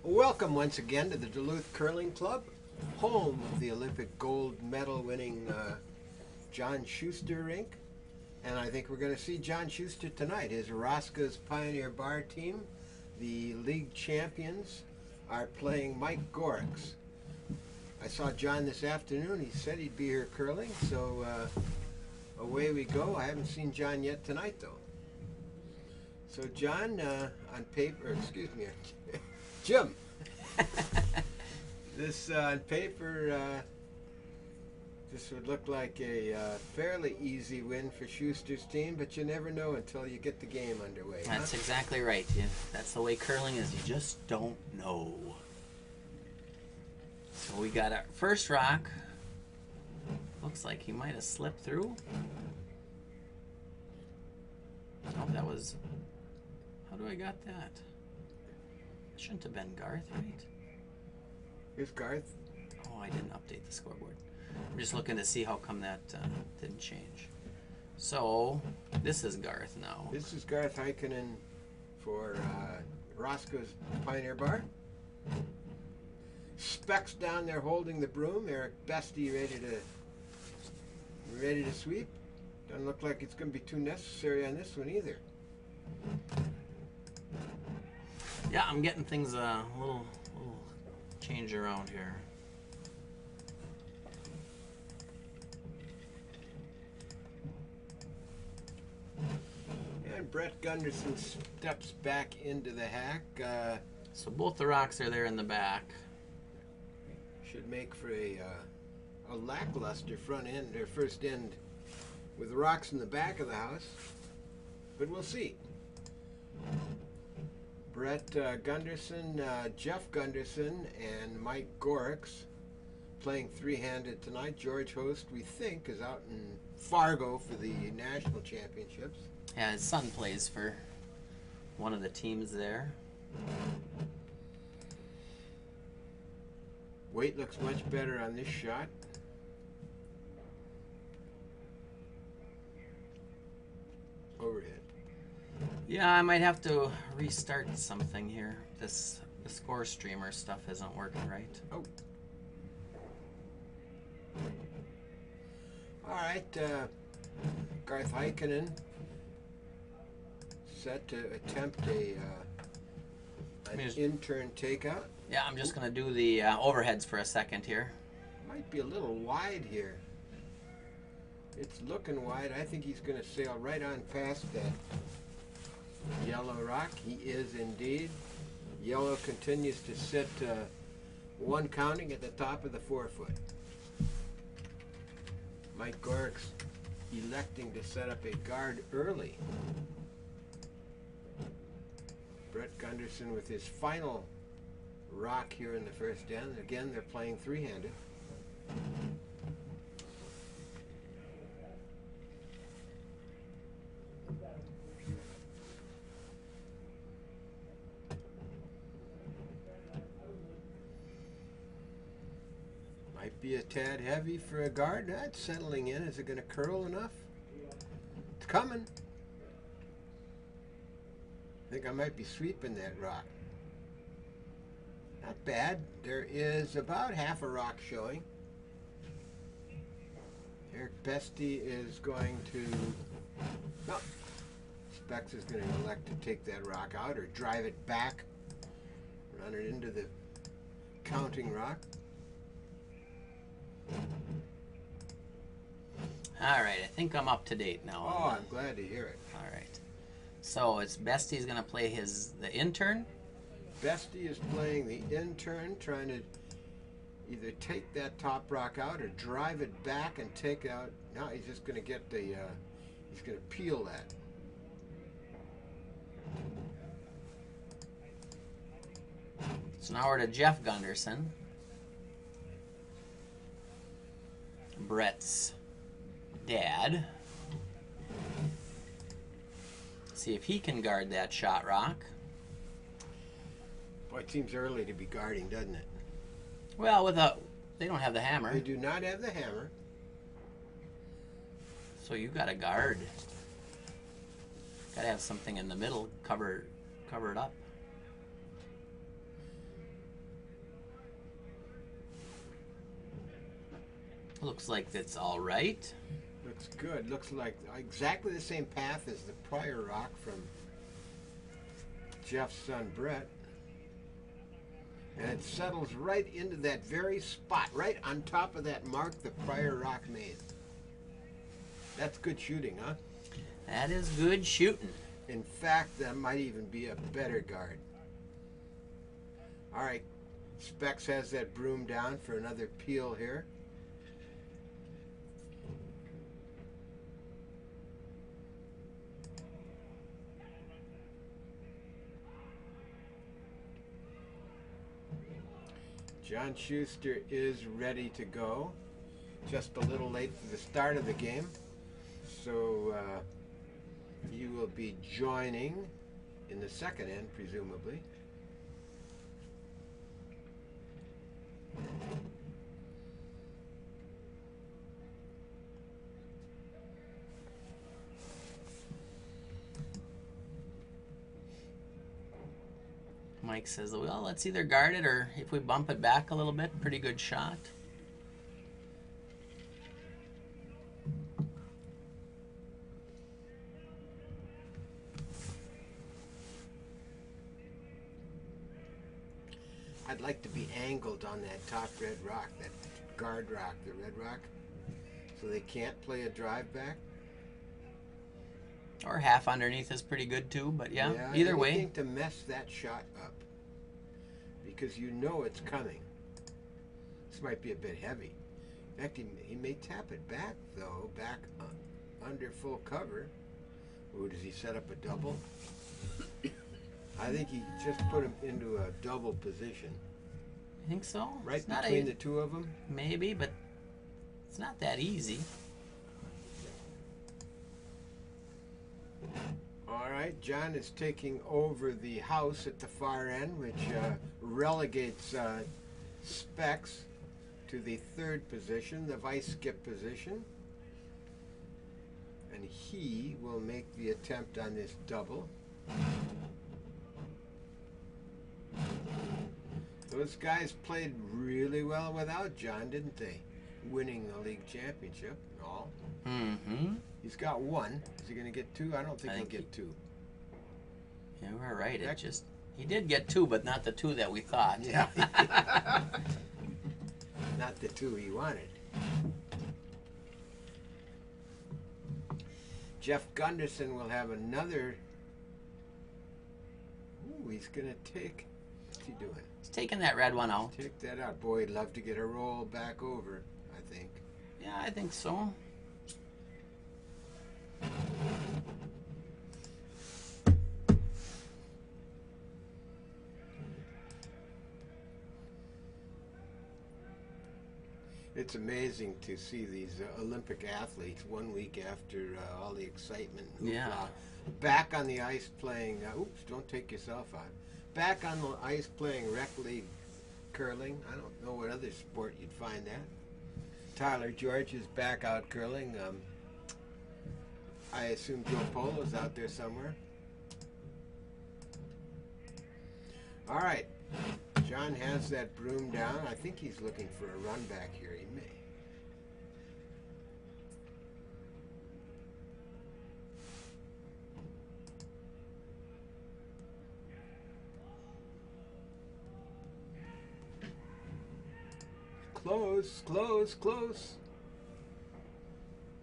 Welcome once again to the Duluth Curling Club, home of the Olympic gold medal winning John Schuster rink. And I think we're going to see John Schuster tonight. His Roscoe's Pioneer Bar team, the league champions, are playing Mike Gorichs. I saw John this afternoon. He said he'd be here curling, so away we go. I haven't seen John yet tonight, though. So John, on paper, excuse me, Jim, this on paper, this would look like a fairly easy win for Schuster's team, but you never know until you get the game underway. That's exactly right. That's the way curling is. You just don't know. So we got our first rock. Looks like he might have slipped through. Oh, that was... How do I got that? It shouldn't have been Garth, right? Here's Garth. Oh, I didn't update the scoreboard. I'm just looking to see how come that didn't change. So, this is Garth now. This is Garth Heikkinen for Roscoe's Pioneer Bar. Specs down there holding the broom. Eric Bestie ready to sweep. Doesn't look like it's going to be too necessary on this one either. Yeah, I'm getting things a little change around here. And Brett Gunderson steps back into the hack. So both the rocks are there in the back. Should make for a lackluster front end or first end with rocks in the back of the house, but we'll see. Brett Gunderson, Jeff Gunderson, and Mike Gorichs playing three-handed tonight. George Host, we think, is out in Fargo for the national championships. Yeah, his son plays for one of the teams there. Weight looks much better on this shot. Overhead. Yeah, I might have to restart something here. The score streamer stuff isn't working right. Oh. All right, Garth Heikkinen set to attempt an in-turn takeout. Yeah, I'm just going to do the overheads for a second here. Might be a little wide here. It's looking wide. I think he's going to sail right on past that yellow rock. He is indeed. Yellow continues to sit one counting at the top of the forefoot. Mike Gorichs electing to set up a guard early. Brett Gunderson with his final rock here in the first end. Again, they're playing three-handed. Might be a tad heavy for a guard. That's settling in. Is it going to curl enough? It's coming. I think I might be sweeping that rock. Not bad. There is about half a rock showing. Eric Bestie is going to... No. Specs is going to elect to take that rock out or drive it back. Run it into the counting rock. Alright, I think I'm up to date now. Oh, I'm glad to hear it. Alright. So it's Bestie's going to play the in-turn. Bestie is playing the in-turn, trying to either take that top rock out or drive it back and take out. Now he's just going to get the, he's going to peel that. So now we're to Jeff Gunderson. Brett's dad. See if he can guard that shot rock. Boy, it seems early to be guarding, doesn't it? Well, they don't have the hammer. They do not have the hammer. So you got to guard. Got to have something in the middle cover it up. Looks like that's all right. Looks good. Looks like exactly the same path as the prior rock from Jeff's son Brett. And it settles right into that very spot, right on top of that mark the prior rock made. That's good shooting, huh? That is good shooting. In fact, that might even be a better guard. All right, Specs has that broom down for another peel here. John Schuster is ready to go. Just a little late for the start of the game. So he will be joining in the second end, presumably. Mike says, well, let's either guard it or if we bump it back a little bit, pretty good shot. I'd like to be angled on that top red rock, that guard rock, the red rock, so they can't play a drive back. Or half underneath is pretty good too, but yeah either way. Anything to mess that shot up, because you know it's coming. This might be a bit heavy. In fact, he may tap it back, though, back under full cover. Ooh, does he set up a double? I think he just put him into a double position. I think so. Right between the two of them? Maybe, but it's not that easy. All right, John is taking over the house at the far end, which relegates Specs to the third position, the vice skip position. And he will make the attempt on this double. Those guys played really well without John, didn't they? Winning the league championship and all. Mm-hmm. He's got one. Is he going to get two? I don't think he'll get two. Yeah, we're right. He did get two, but not the two that we thought. Yeah. Not the two he wanted. Jeff Gunderson will have another. Ooh, he's going to take. What's he doing? He's taking that red one out. Take that out. Boy, he'd love to get a roll back over, I think. Yeah, I think so. It's amazing to see these Olympic athletes 1 week after all the excitement. Yeah. Back on the ice playing, oops, don't take yourself out. Back on the ice playing rec league curling. I don't know what other sport you'd find that. Tyler George is back out curling. I assume Joe Polo's out there somewhere. All right. John has that broom down. I think he's looking for a run back here. He may. Close, close, close.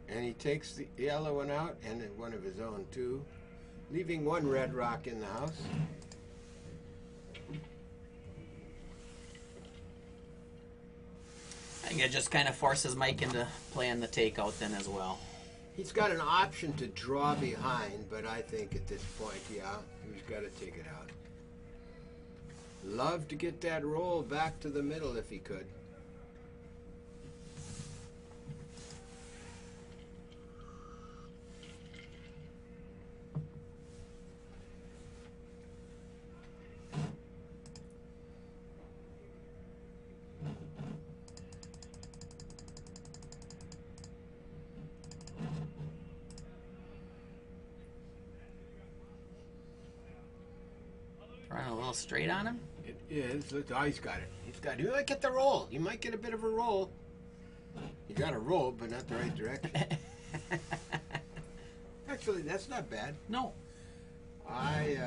And he takes the yellow one out and one of his own too, leaving one red rock in the house. I think it just kind of forces Mike into playing the takeout then as well. He's got an option to draw behind, but I think at this point, yeah, he's got to take it out. Love to get that roll back to the middle if he could. Running a little straight on him. It is. Look, oh, he's got it. He's got it. You might get the roll. You might get a bit of a roll. You got to roll, but not the right direction. Actually, that's not bad. No. I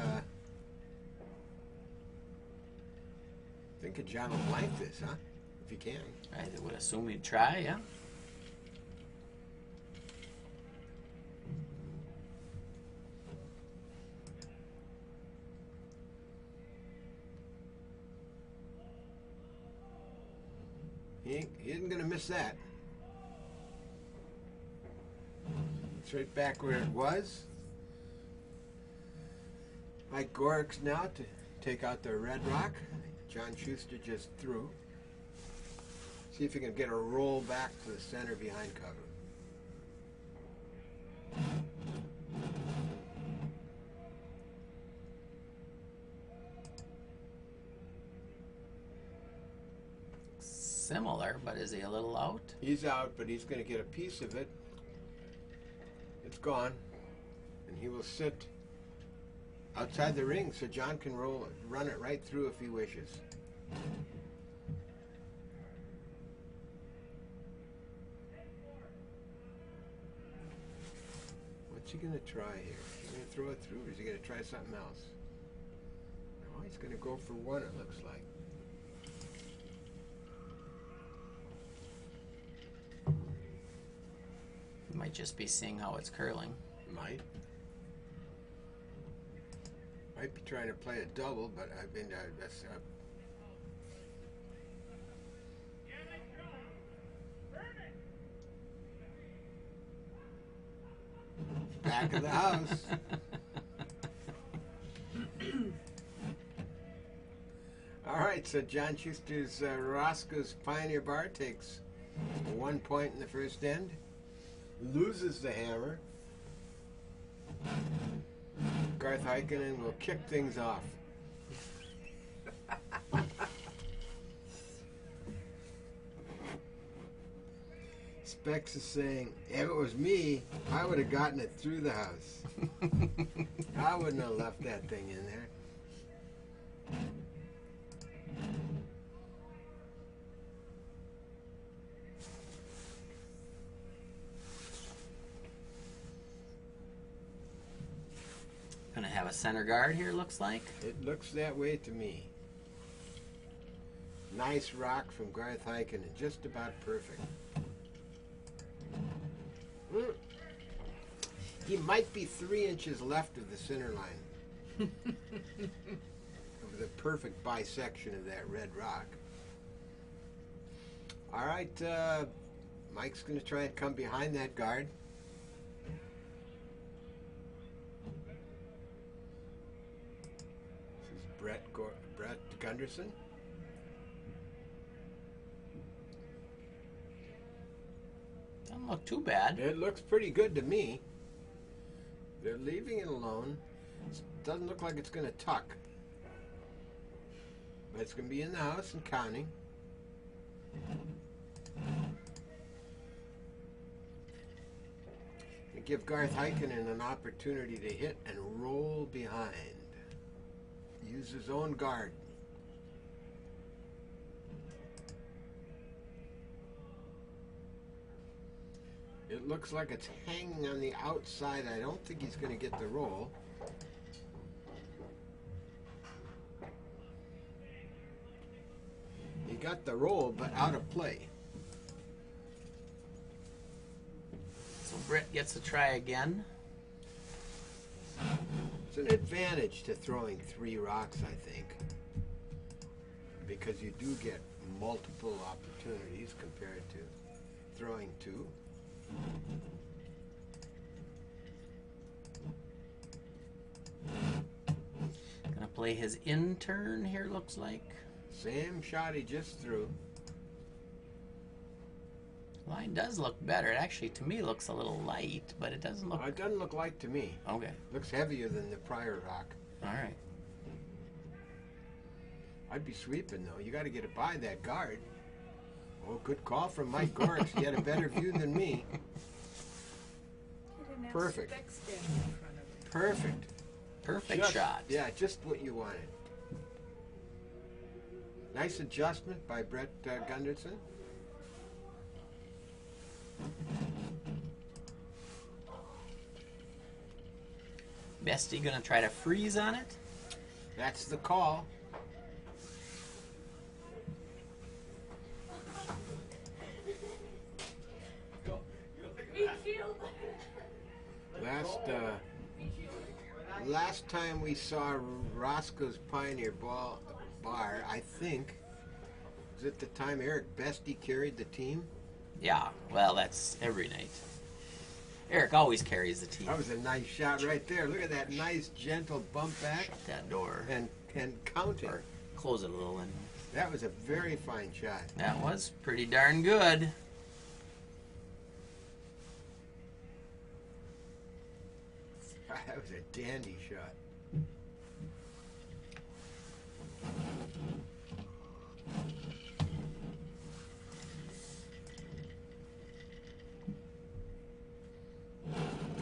think John will blank this, huh? If he can. I would assume he'd try, yeah. He isn't going to miss that. It's right back where it was. Mike Gorichs now to take out the red rock. John Schuster just threw. See if he can get a roll back to the center behind cover. Similar, but is he a little out? He's out, but he's going to get a piece of it. It's gone. And he will sit outside the ring so John can run it right through if he wishes. What's he going to try here? Is he going to throw it through or is he going to try something else? No, he's going to go for one, it looks like. Might just be seeing how it's curling. Might be trying to play a double, but I've been that's back of the house. All right, so John Schuster's Roscoe's Pioneer Bar takes 1 point in the first end, loses the hammer. Garth Heikkinen will kick things off. Specs is saying, if it was me, I would have gotten it through the house. I wouldn't have left that thing in there. Gonna have a center guard here, looks like. It looks that way to me. Nice rock from Garth Heikkinen, just about perfect. He might be 3 inches left of the center line. Of the perfect bisection of that red rock. All right, Mike's going to try and come behind that guard. This is Brett Gunderson. Doesn't look too bad. It looks pretty good to me. They're leaving it alone. It doesn't look like it's going to tuck. But it's going to be in the house and counting. And give Garth Heikkinen an opportunity to hit and roll behind. Use his own guard. It looks like it's hanging on the outside. I don't think he's going to get the roll. He got the roll, but out of play. So Brett gets to try again. It's an advantage to throwing 3 rocks, I think, because you do get multiple opportunities compared to throwing 2. Gonna play his in-turn here, looks like. Same shot he just threw. Line does look better. It actually, to me, looks a little light, but it doesn't look... It doesn't look light to me. Okay. Looks heavier than the prior rock. All right. I'd be sweeping, though. You got to get it by that guard. Oh, good call from Mike Gorichs. He had a better view than me. Perfect. Perfect. Perfect shot. Yeah, just what you wanted. Nice adjustment by Brett Gunderson. Bestie gonna try to freeze on it. That's the call. Last time we saw Roscoe's Pioneer Bar, I think, was it the time Eric Bestie carried the team? Yeah, well, that's every night. Eric always carries the team. That was a nice shot right there. Look at that nice, gentle bump back. Shut that door. And counting. Or close it a little. And that was a very fine shot. that was pretty darn good. That was a dandy shot.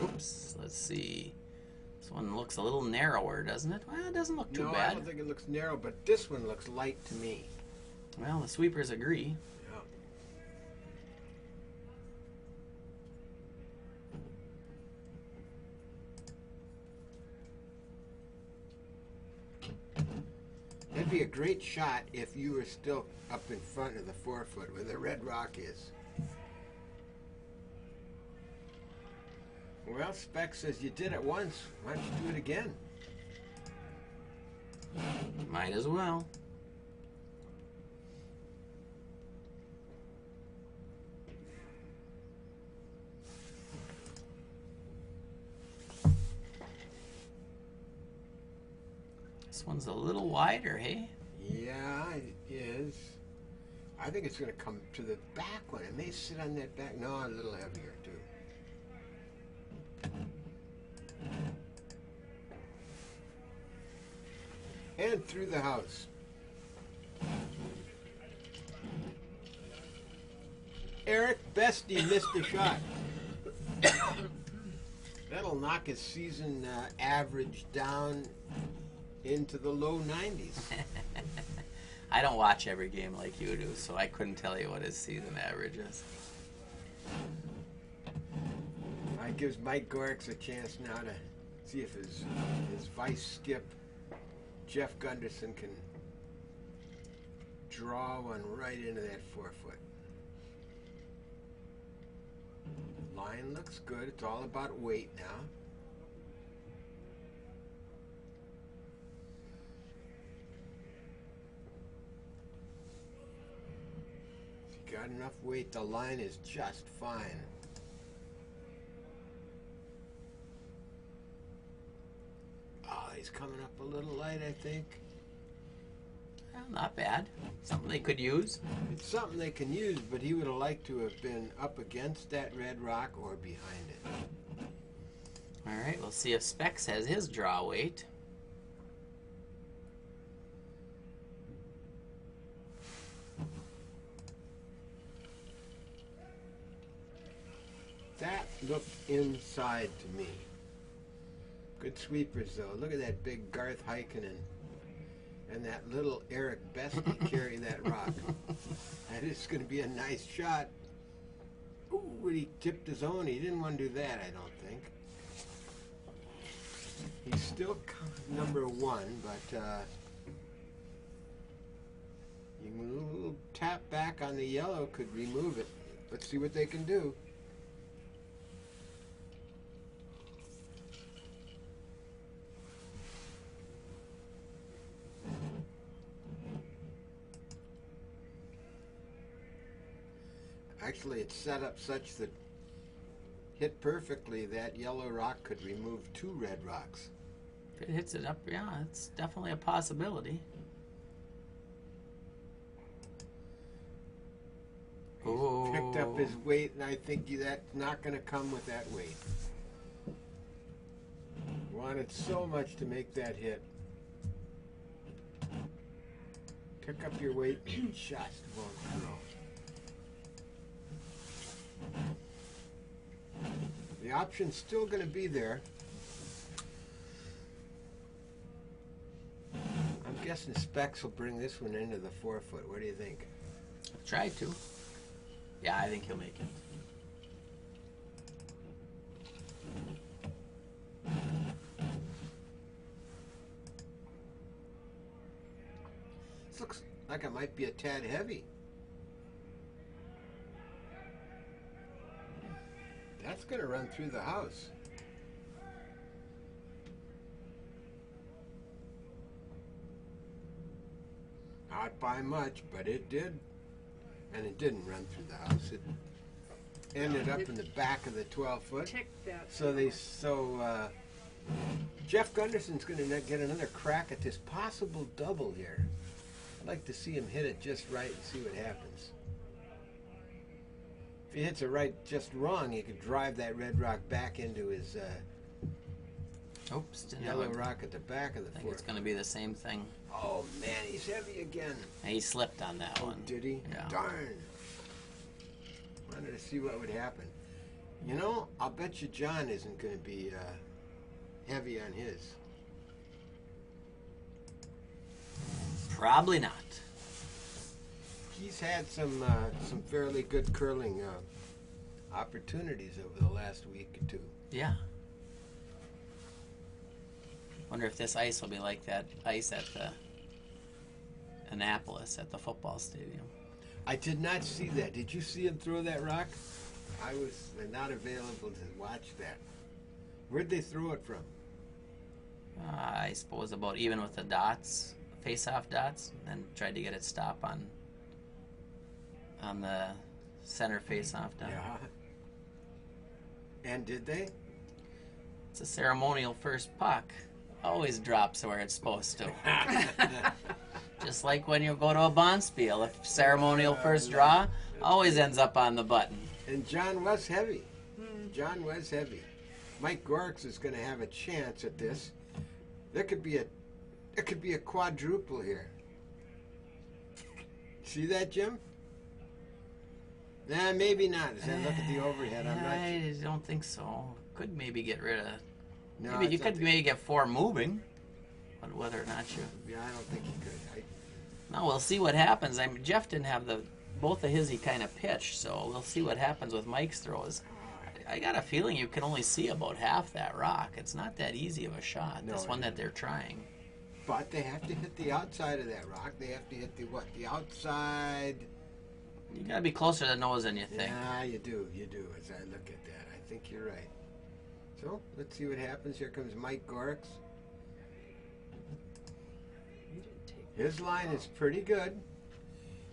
Oops, let's see. This one looks a little narrower, doesn't it? Well, it doesn't look too No, bad. I don't think it looks narrow, but this one looks light to me. Well, the sweepers agree. That'd be a great shot if you were still up in front of the 4-foot where the red rock is. Well, Speck says you did it once. Why don't you do it again? Might as well. This one's a little wider, hey? Yeah, it is. I think it's going to come to the back one. It may sit on that back. No, a little heavier, too. And through the house. Eric Bestie missed a shot. That'll knock his season average down into the low 90s. I don't watch every game like you do, so I couldn't tell you what his season average is. It gives Mike Gorichs a chance now to see if his vice skip, Jeff Gunderson, can draw one right into that 4-foot. Line looks good. It's all about weight now. If you got enough weight, the line is just fine. Oh, he's coming up a little light, I think. Well, not bad. Something they could use. It's something they can use, but he would have liked to have been up against that red rock or behind it. All right, we'll see if Specs has his draw weight. That looked inside to me. Good sweepers, though. Look at that big Garth Heikkinen and that little Eric Bestie carry that rock. That is going to be a nice shot. Ooh, when he tipped his own, he didn't want to do that, I don't think. He's still number one, but a little tap back on the yellow could remove it. Let's see what they can do. Actually, it's set up such that hit perfectly, that yellow rock could remove 2 red rocks. If it hits it up, yeah, it's definitely a possibility. He's picked up his weight, and I think that's not going to come with that weight. Wanted so much to make that hit. Pick up your weight and just won't throw. The option's still going to be there. I'm guessing Specs will bring this one into the 4-foot. What do you think? Try to. Yeah, I think he'll make it. This looks like it might be a tad heavy. That's going to run through the house. Not by much, but it did. And it didn't run through the house. It ended up in the back of the 12-foot. Tick that. So Jeff Gunderson's going to get another crack at this possible double here. I'd like to see him hit it just right and see what happens. If he hits it right just wrong, he could drive that red rock back into his Oops, didn't yellow have a- rock at the back of the I think fork. it's going to be the same thing. Oh man, he's heavy again. He slipped on that Oh, one. did he? Yeah. Darn. Wanted to see what would happen. You know, I'll bet you John isn't going to be heavy on his. Probably not. He's had some fairly good curling opportunities over the last week or two. Yeah. Wonder if this ice will be like that ice at the Annapolis at the football stadium. I did not see that. Did you see him throw that rock? I was not available to watch that. Where'd they throw it from? I suppose about even with the dots, face-off dots, and tried to get it stop on the center face-off dot. Yeah. And did they? It's a ceremonial first puck. Always drops where it's supposed to. Just like when you go to a bonspiel, a ceremonial first draw always ends up on the button. And John was heavy. John was heavy. Mike Gorichs is going to have a chance at this. There could be a quadruple here. See that, Jim? Nah, maybe not. As I look at the overhead, I'm not. I don't think so. Could maybe get rid of. No, Maybe you it's not could maybe get 4 moving, but whether or not you. Yeah, I don't think he could. No, we'll see what happens. I mean, Jeff didn't have both of his. He kind of pitched, so we'll see what happens with Mike's throws. I got a feeling you can only see about half that rock. It's not that easy of a shot. No, This it one that isn't. they're trying. But they have to hit the outside of that rock. They have to hit the outside. You gotta be closer to the nose than you think. Yeah, you do. As I look at that, I think you're right. So let's see what happens. Here comes Mike Gorichs. You didn't take His line is pretty good.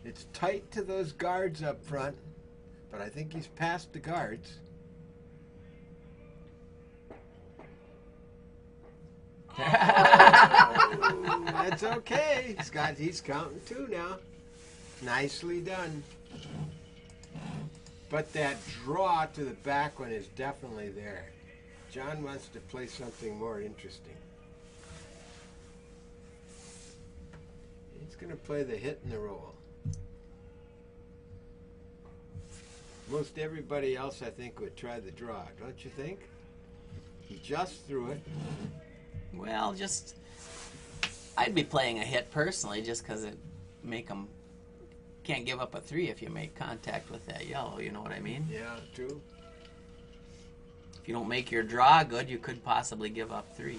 It's tight to those guards up front, but I think he's past the guards. Oh, that's okay. He's counting 2 now. Nicely done. But that draw to the back one is definitely there. John wants to play something more interesting. He's going to play the hit and the roll. Most everybody else, I think, would try the draw, don't you think? He just threw it. Well, I'd be playing a hit personally, just because it make them can't give up a 3 if you make contact with that yellow. You know what I mean? Yeah, true. If you don't make your draw good, you could possibly give up 3.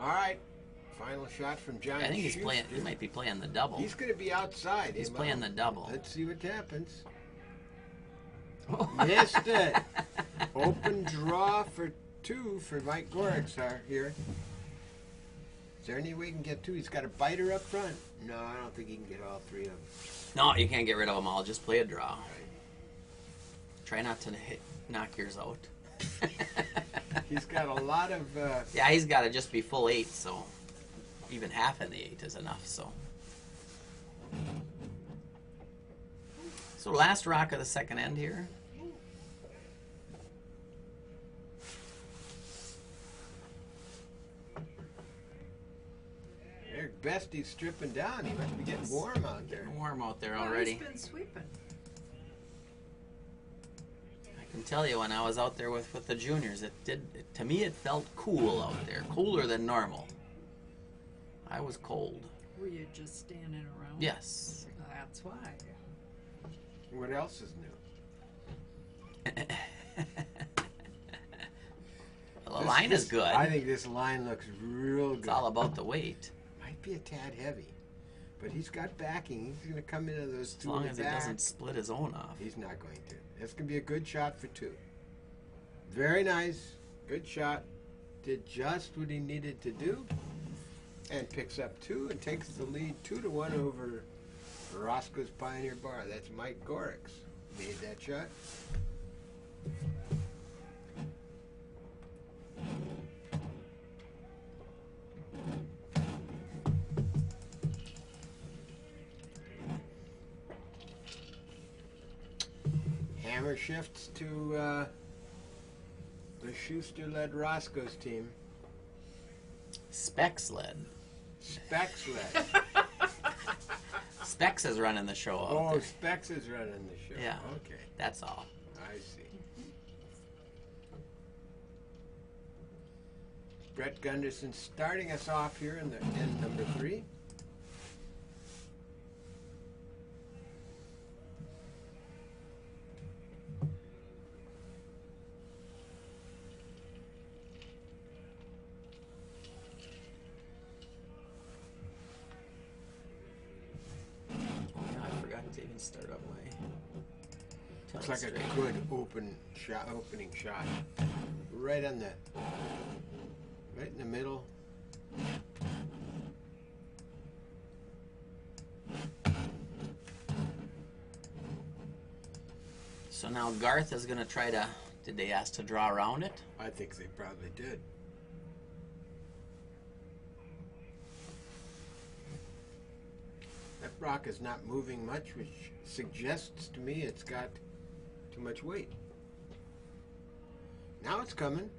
All right. Final shot from John I think he's Schuster. playing. He might be playing the double. He's going to be outside. He's Hey, playing Mom. the double. Let's see what happens. Missed it. Open draw for 2 for Mike Gorichs here. Is there any way he can get 2? He's got a biter up front. No, I don't think he can get all 3 of them. No, you can't get rid of them all. Just play a draw. Try not to knock yours out. He's got a lot of... Yeah, he's got to just be full 8, so even half in the 8 is enough. So last rock of the second end here. Eric Besty's stripping down. He must be getting warm out there. Getting warm out there Well, already. He's been sweeping. I can tell you, when I was out there with the juniors, to me it felt cool out there, cooler than normal. I was cold. Were you just standing around? Yes. That's why. What else is new? Well, the line is good. I think this line looks real good. It's all about the weight. Might be a tad heavy, but he's got backing. He's going to come into those As two long in as the he back. doesn't split his own off. He's not going to. That's going to be a good shot for 2. Very nice. Good shot. Did just what he needed to do. And picks up 2 and takes the lead 2-1 over Roscoe's Pioneer Bar. That's Mike Gorichs. Made that shot. Hammer shifts to the Schuster-led Roscoe's team. Specs led. Specs led. Specs is running the show out Oh, there. Specs is running the show. Yeah. Okay, That's all. I see. Brett Gunderson starting us off here in the end number 3. Yeah, I forgot to even start up my. Looks like a good opening shot. Right in the middle. So now Garth is going to try to. Did they ask to draw around it? I think they probably did. That rock is not moving much, which suggests to me it's got too much weight. Now it's coming.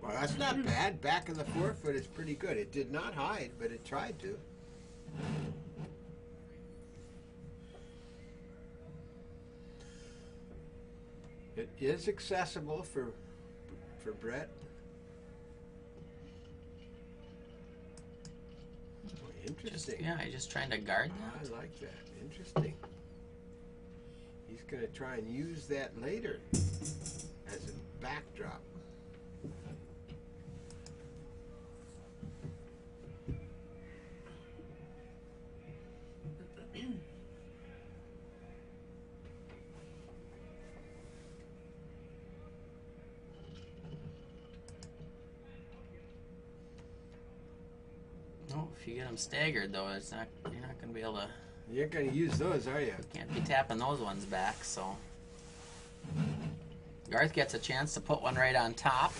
Well, that's not bad. Back of the forefoot is pretty good. It did not hide, but it tried to. It is accessible for Brett. Oh, interesting. Yeah, he's just trying to guard that. I like that. Interesting. He's going to try and use that later as a backdrop. No, if you get them staggered though, it's not. You're not going to be able to. You ain't going to use those, are you? Can't be tapping those ones back. So Garth gets a chance to put one right on top.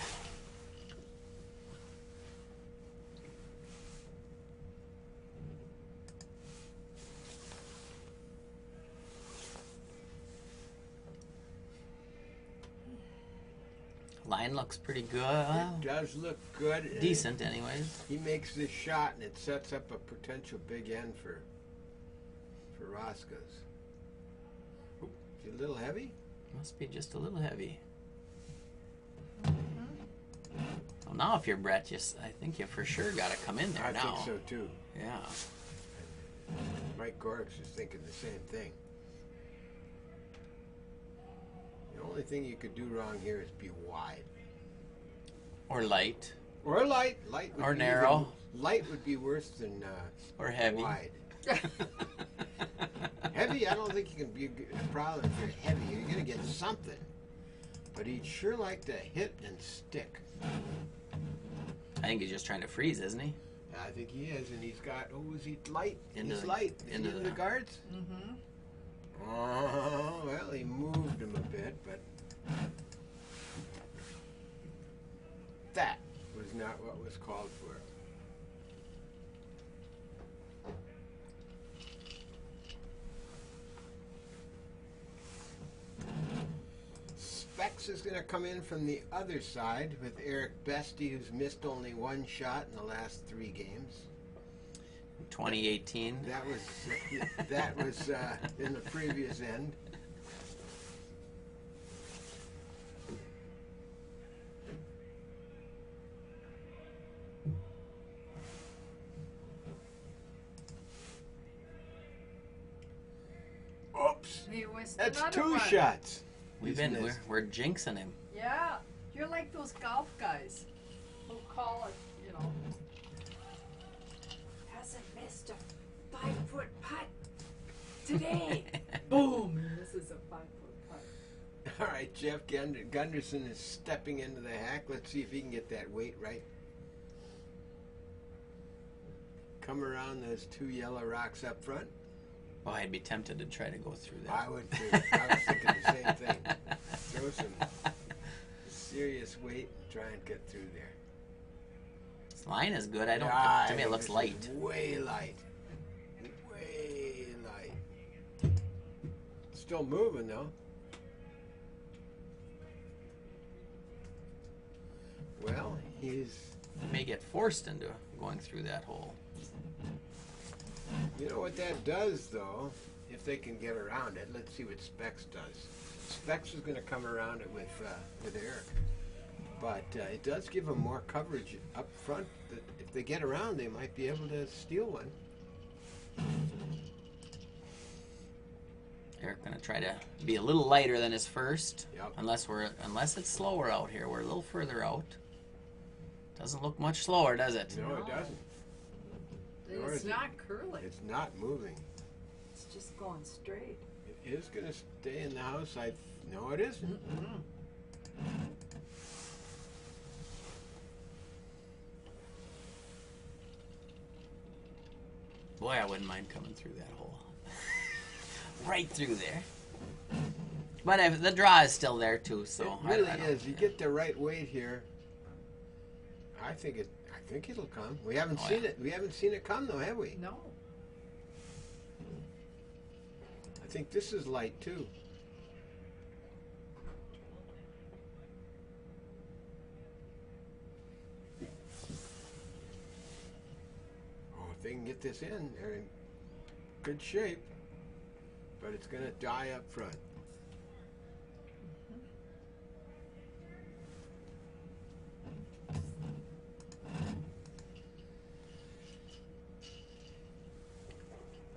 Line looks pretty good. It does look good. Decent, anyways. He makes this shot, and it sets up a potential big end for Roscoe's. Oop, is it a little heavy? Must be just a little heavy. Well, now if you're Brett, I think you for sure got to come in there I now. think so too. Yeah. Mike Gorichs is thinking the same thing. The only thing you could do wrong here is be wide. Or light. Or light. Light would Or be narrow. Light would be worse than Or heavy. wide. Heavy, I don't think you can be a problem if you're heavy. You're going to get something. But he'd sure like to hit and stick. I think he's just trying to freeze, isn't he? I think he is, and he's got, is he light? Into He's the- light. Is into he in the- the guards? Mm-hmm. Oh, well, he moved him a bit, but that was not what was called for. Specs is going to come in from the other side with Eric Bestie, who's missed only one shot in the last 3 games. 2018. That was in the previous end. Oops! he missed That's another two one. shots. We're jinxing him. Yeah, you're like those golf guys who call it, you know, hasn't missed a 5-foot putt today. Boom! This is a 5-foot putt. All right, Jeff Gunderson is stepping into the hack. Let's see if he can get that weight right. Come around those two yellow rocks up front. Well, I'd be tempted to try to go through that. I would too. I was thinking the same thing. Throw some serious weight and try and get through there. This line is good. I don't. Yeah, To me, it looks this is light. Way light. Way light. Still moving though. Well, he's. You may get forced into going through that hole. You know what that does, though, if they can get around it. Let's see what Specs does. Specs is going to come around it with Eric. But it does give them more coverage up front. That if they get around, they might be able to steal one. Eric going to try to be a little lighter than his first. Yep. Unless it's slower out here. We're a little further out. Doesn't look much slower, does it? No, it doesn't. Nor It's is it. not curling. It's not moving. It's just going straight. It is going to stay in the house. No, it isn't. Boy, I wouldn't mind coming through that hole. Right through there. But the draw is still there too, so It really is. You get the right weight here. I think it'll come. We haven't seen it. We haven't seen it come though, have we? No. I think this is light too. Oh, if they can get this in, they're in good shape. But it's going to die up front.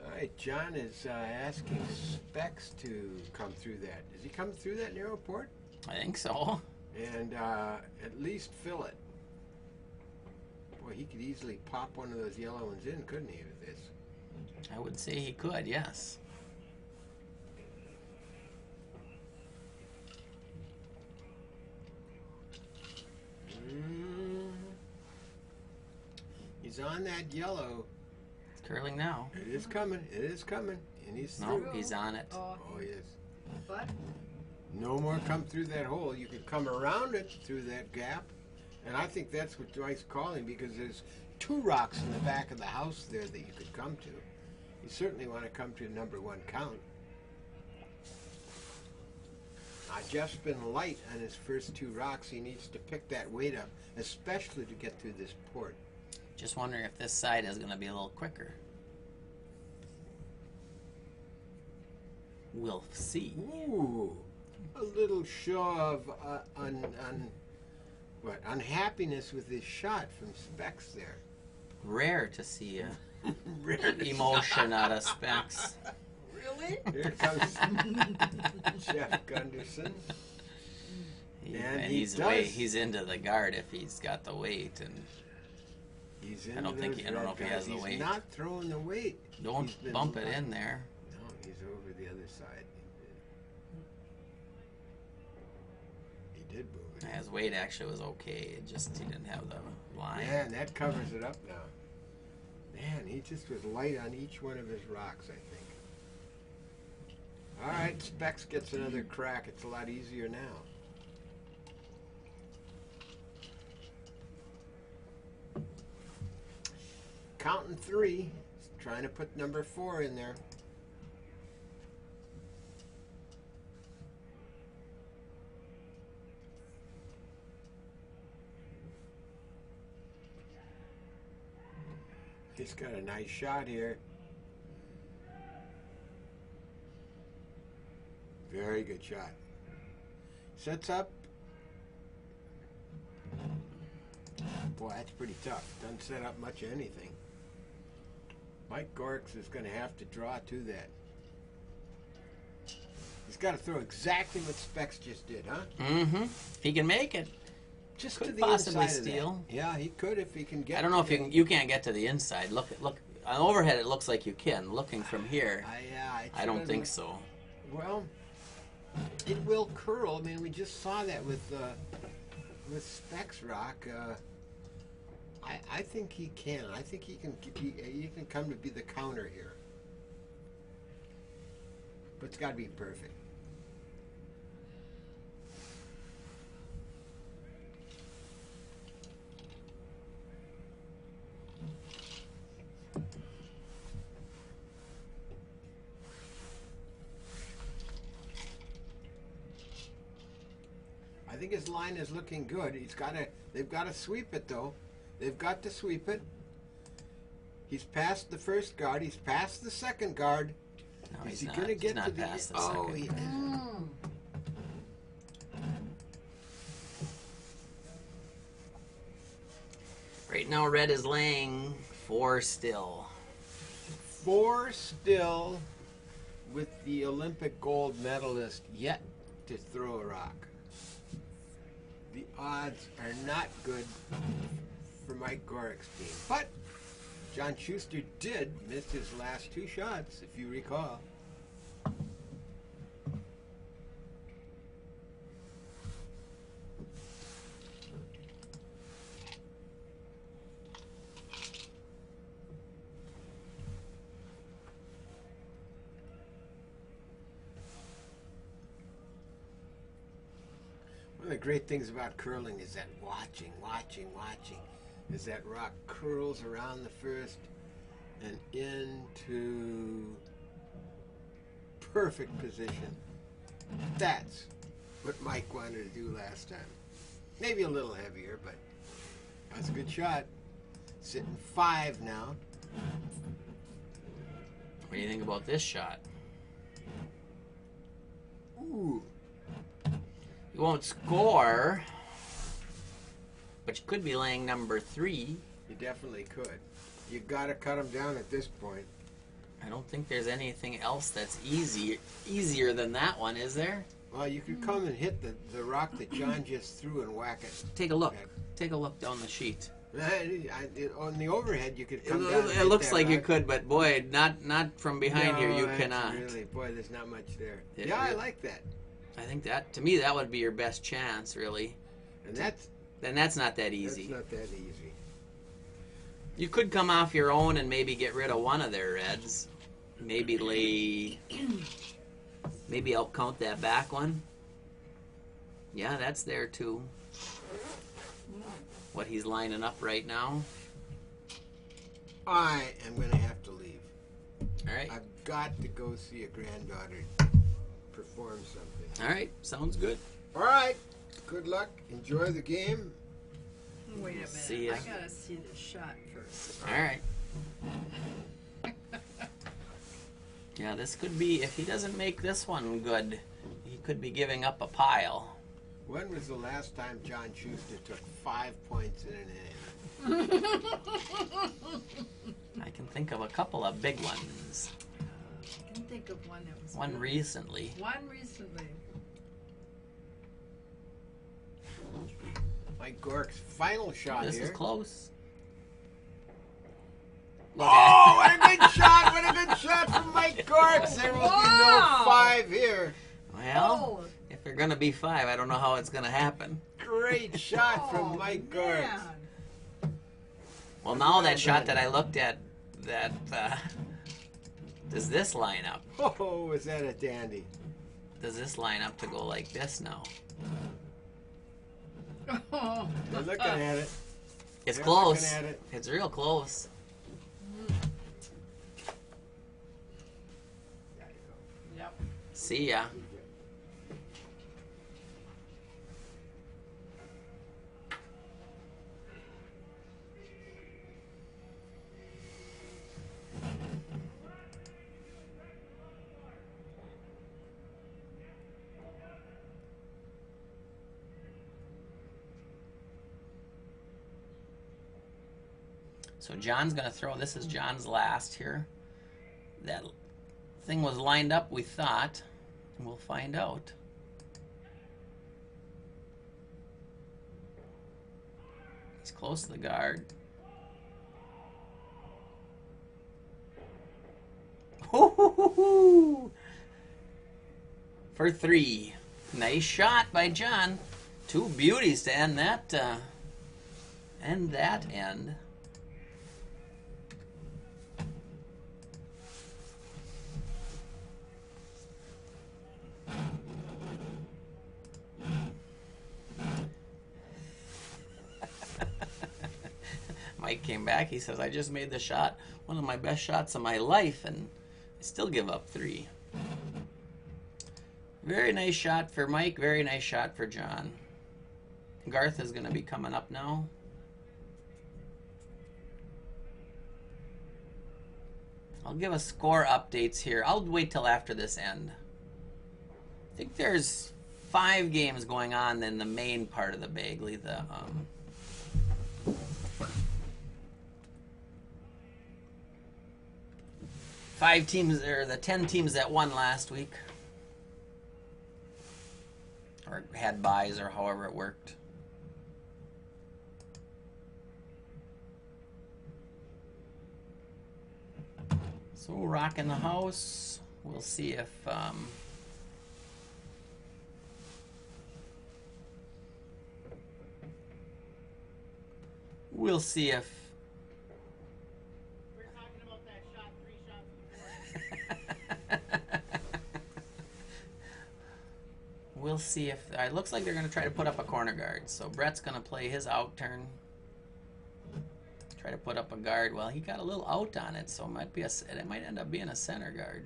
All right, John is asking Specs to come through that. Is he coming through that narrow port? I think so. And at least fill it. Boy, he could easily pop one of those yellow ones in, couldn't he, with this? I would say he could, yes. He's on that yellow. It's curling now. It is coming. It is coming. And he's No, through. he's on it. Oh, he is. But No more come through that hole. You could come around it through that gap. And I think that's what Dwight's calling, because there's two rocks in the back of the house there that you could come to. You certainly want to come to number one count. Jeff's been light on his first two rocks. He needs to pick that weight up, especially to get through this port. Just wondering if this side is going to be a little quicker. We'll see. Ooh, a little show of unhappiness with his shot from Specs there. Rare to see a Rare emotion out of Specs. really? Here comes Jeff Gunderson. And He's into the guard if he's got the weight, and He's I don't know if he has the weight. He's not throwing the weight. don't bump it in there. No, he's over the other side. He did move it. His weight actually was okay. It just he didn't have the line. Man, that covers it up now. Man, he just was light on each one of his rocks, I think. All right, Specs gets another crack. It's a lot easier now. Counting three. Trying to put number 4 in there. He's got a nice shot here. Very good shot. Sets up. Boy, that's pretty tough. Doesn't set up much of anything. Mike Gorichs is going to have to draw to that. He's got to throw exactly what Specs just did, huh? Mm-hmm. If he can make it. Just Could to the possibly inside of that. steal. Yeah, he could if he can get. I don't know if you can't get to the inside. Look. On overhead, it looks like you can. Looking from here, I don't think so. Well, it will curl. I mean, we just saw that with Specs Rock. I think he can. I think he can come to be the counter here. But it's got to be perfect. I think his line is looking good. They've got to sweep it though. They've got to sweep it. He's past the first guard. He's past the second guard. No, is he's he not. going to get He's to not the? past the Oh, second. he is. Right now, red is laying 4 still. 4 still, with the Olympic gold medalist yet to throw a rock. The odds are not good for Mike Gorichs' team. But John Schuster did miss his last 2 shots, if you recall. One of the great things about curling is that watching, as that rock curls around the first and into perfect position. That's what Mike wanted to do last time. Maybe a little heavier, but that's a good shot. Sitting 5 now. What do you think about this shot? Ooh. You won't score, but you could be laying number 3. You definitely could. You got to cut him down at this point. I don't think there's anything else that's easier than that one, is there? Well, you could come and hit the rock that John just threw and whack it. Take a look. Take a look down the sheet. On the overhead, you could come down. It looks like you could, but boy, not from behind here. You that's cannot. Really, boy, there's not much there. It Yeah, I really- like that. I think that, to me, that would be your best chance, really. And that's not that easy. not that easy. You could come off your own and maybe get rid of one of their reds. Maybe I'll count that back one. Yeah, that's there too. What he's lining up right now. I am going to have to leave. All right. I've got to go see a granddaughter perform something. All right. Sounds good. All right. Good luck. Enjoy the game. Wait a minute. See ya. I gotta see the shot first. All right. Yeah, this could be, if he doesn't make this one good, he could be giving up a pile. When was the last time John Schuster took 5 points in an inning? I can think of a couple of big ones. I can think of one that was One good. recently. One recently. Mike Gorichs' final shot This here. is close. Oh, what a good shot! What a good shot from Mike Gorichs! There will be no 5 here. Well, Oh, if they're going to be 5, I don't know how it's going to happen. Great shot from Mike Gorichs. man. Well, now that shot that I looked at, does this line up? Oh, was that a dandy? Does this line up to go like this now? Oh. They're looking at it. It's They're close. looking at it. It's real close. Yep. See ya. So John's going to throw. This is John's last here. That thing was lined up, we thought. We'll find out. He's close to the guard. Hoo-hoo-hoo-hoo! For 3. Nice shot by John. 2 beauties to end that end. Mike came back. He says, I just made the shot, one of my best shots of my life, and I still give up 3. Very nice shot for Mike. Very nice shot for John. Garth is going to be coming up now. I'll give us score updates here. I'll wait till after this end. I think there's 5 games going on in the main part of the Bagley. The 5 teams, or the 10 teams that won last week, or had buys, or however it worked. So rocking the house. We'll see if we'll see if we're talking about that shot 3 shots before. We'll see if it looks like they're going to try to put up a corner guard. So Brett's going to play his out turn. Try to put up a guard. Well, he got a little out on it, so it might end up being a center guard.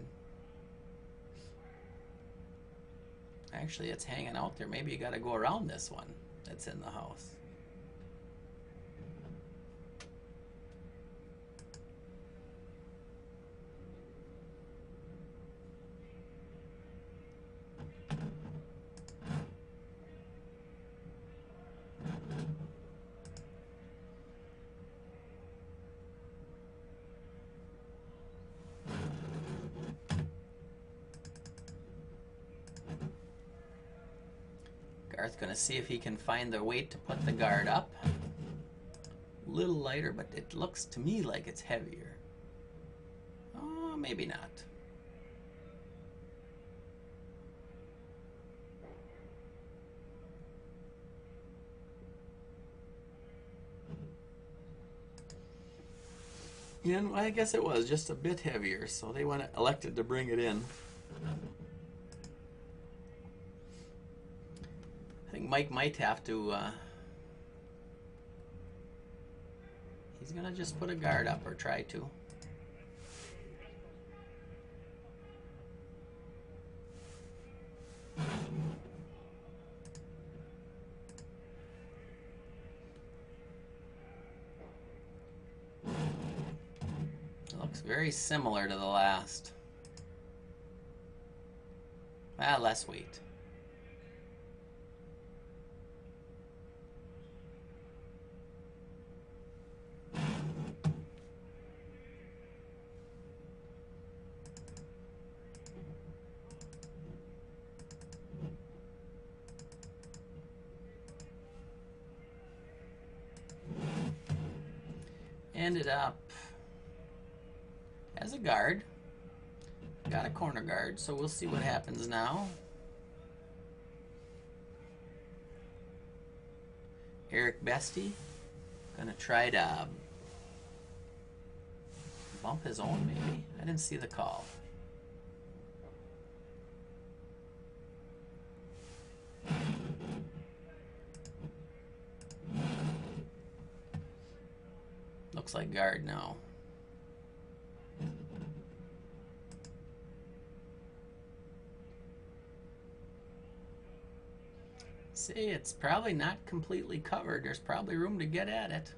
Actually, it's hanging out there. Maybe you got to go around this one that's in the house. Garth's going to see if he can find the weight to put the guard up. A little lighter, but it looks to me like it's heavier. Oh, maybe not. Yeah, I guess it was just a bit heavier, so they elected to bring it in. I think Mike might have to, he's going to just put a guard up, or try to. It looks very similar to the last. Less weight. Ended up as a guard. Got a corner guard, so we'll see what happens now. Eric Bestie gonna try to bump his own, maybe. I didn't see the call. Looks like guard now. See, it's probably not completely covered. There's probably room to get at it.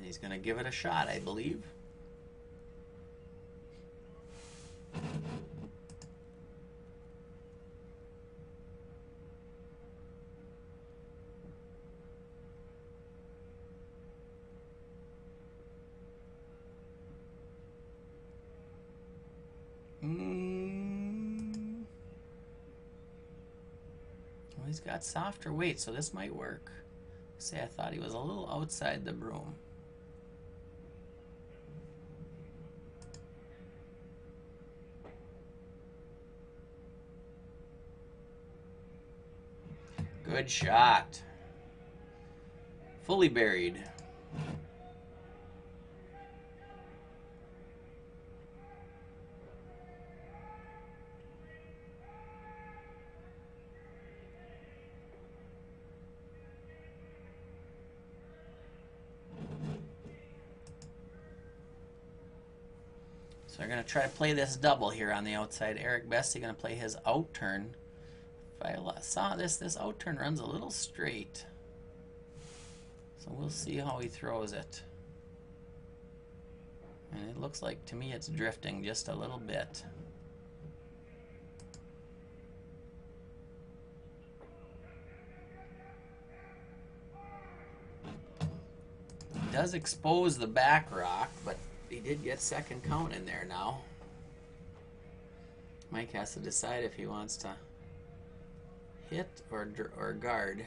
He's going to give it a shot, I believe. He's got softer weight, so this might work. Say, I thought he was a little outside the broom. Good shot. Fully buried. So we're going to try to play this double here on the outside. Eric Bestie going to play his out turn. If I saw this out turn runs a little straight. So we'll see how he throws it. And it looks like, to me, it's drifting just a little bit. He does expose the back rock, but he did get second count in there now. Mike has to decide if he wants to hit or guard.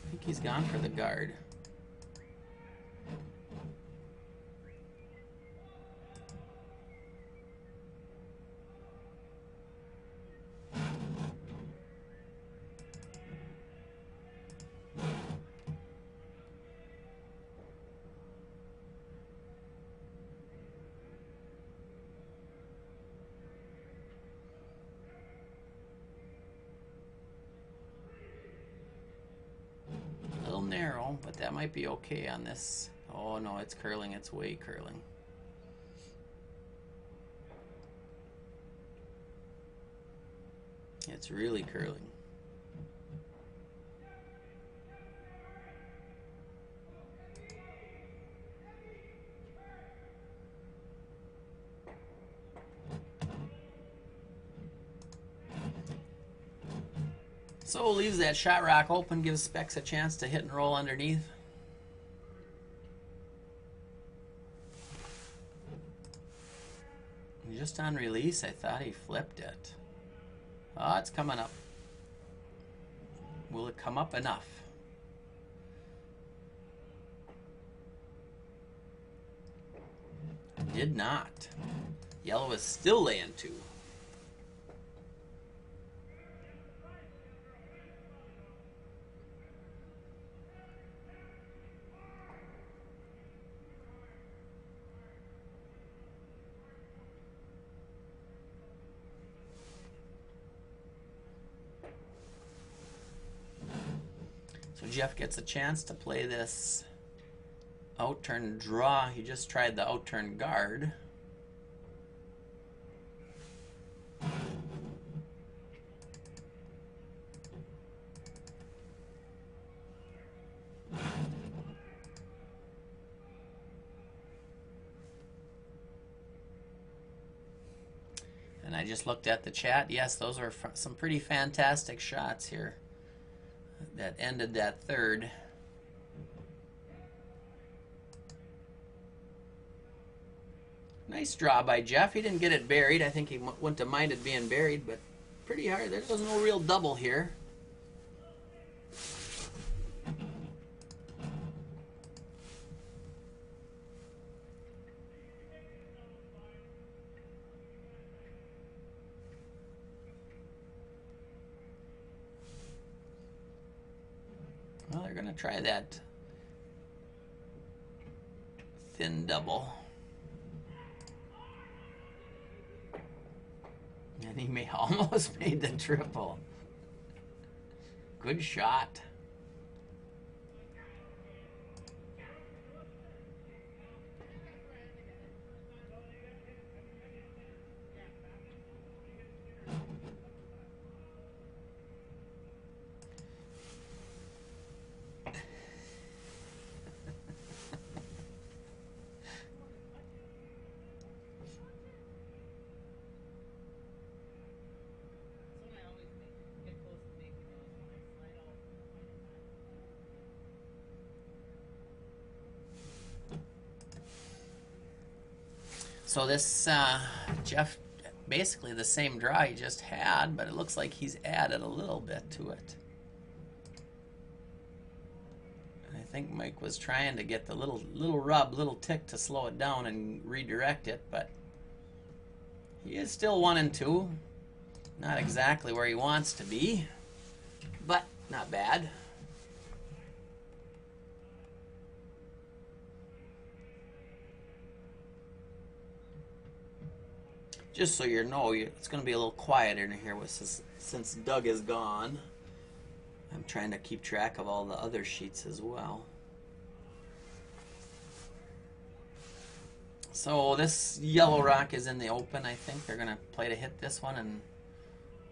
I think he's gone for the guard. Narrow, but that might be okay on this. Oh no, it's curling. It's way curling. It's really curling. So leaves that shot rock open, gives Specs a chance to hit and roll underneath. And just on release, I thought he flipped it. Oh, it's coming up. Will it come up enough? Did not. Yellow is still laying 2. So Jeff gets a chance to play this out turn draw. He just tried the out turn guard. And I just looked at the chat. Yes, those are some pretty fantastic shots here that ended that third. Nice draw by Jeff. He didn't get it buried. I think he wouldn't have minded being buried, but pretty hard. There was no real double here. Well, they're going to try that thin double. And he may almost made the triple. Good shot. So this Jeff basically the same draw he just had, but it looks like he's added a little bit to it. And I think Mike was trying to get the little rub, little tick to slow it down and redirect it, but he is still 1 and 2. Not exactly where he wants to be, but not bad. Just so you know, it's going to be a little quieter in here since Doug is gone. I'm trying to keep track of all the other sheets as well. So this yellow rock is in the open, I think. They're going to play to hit this one, and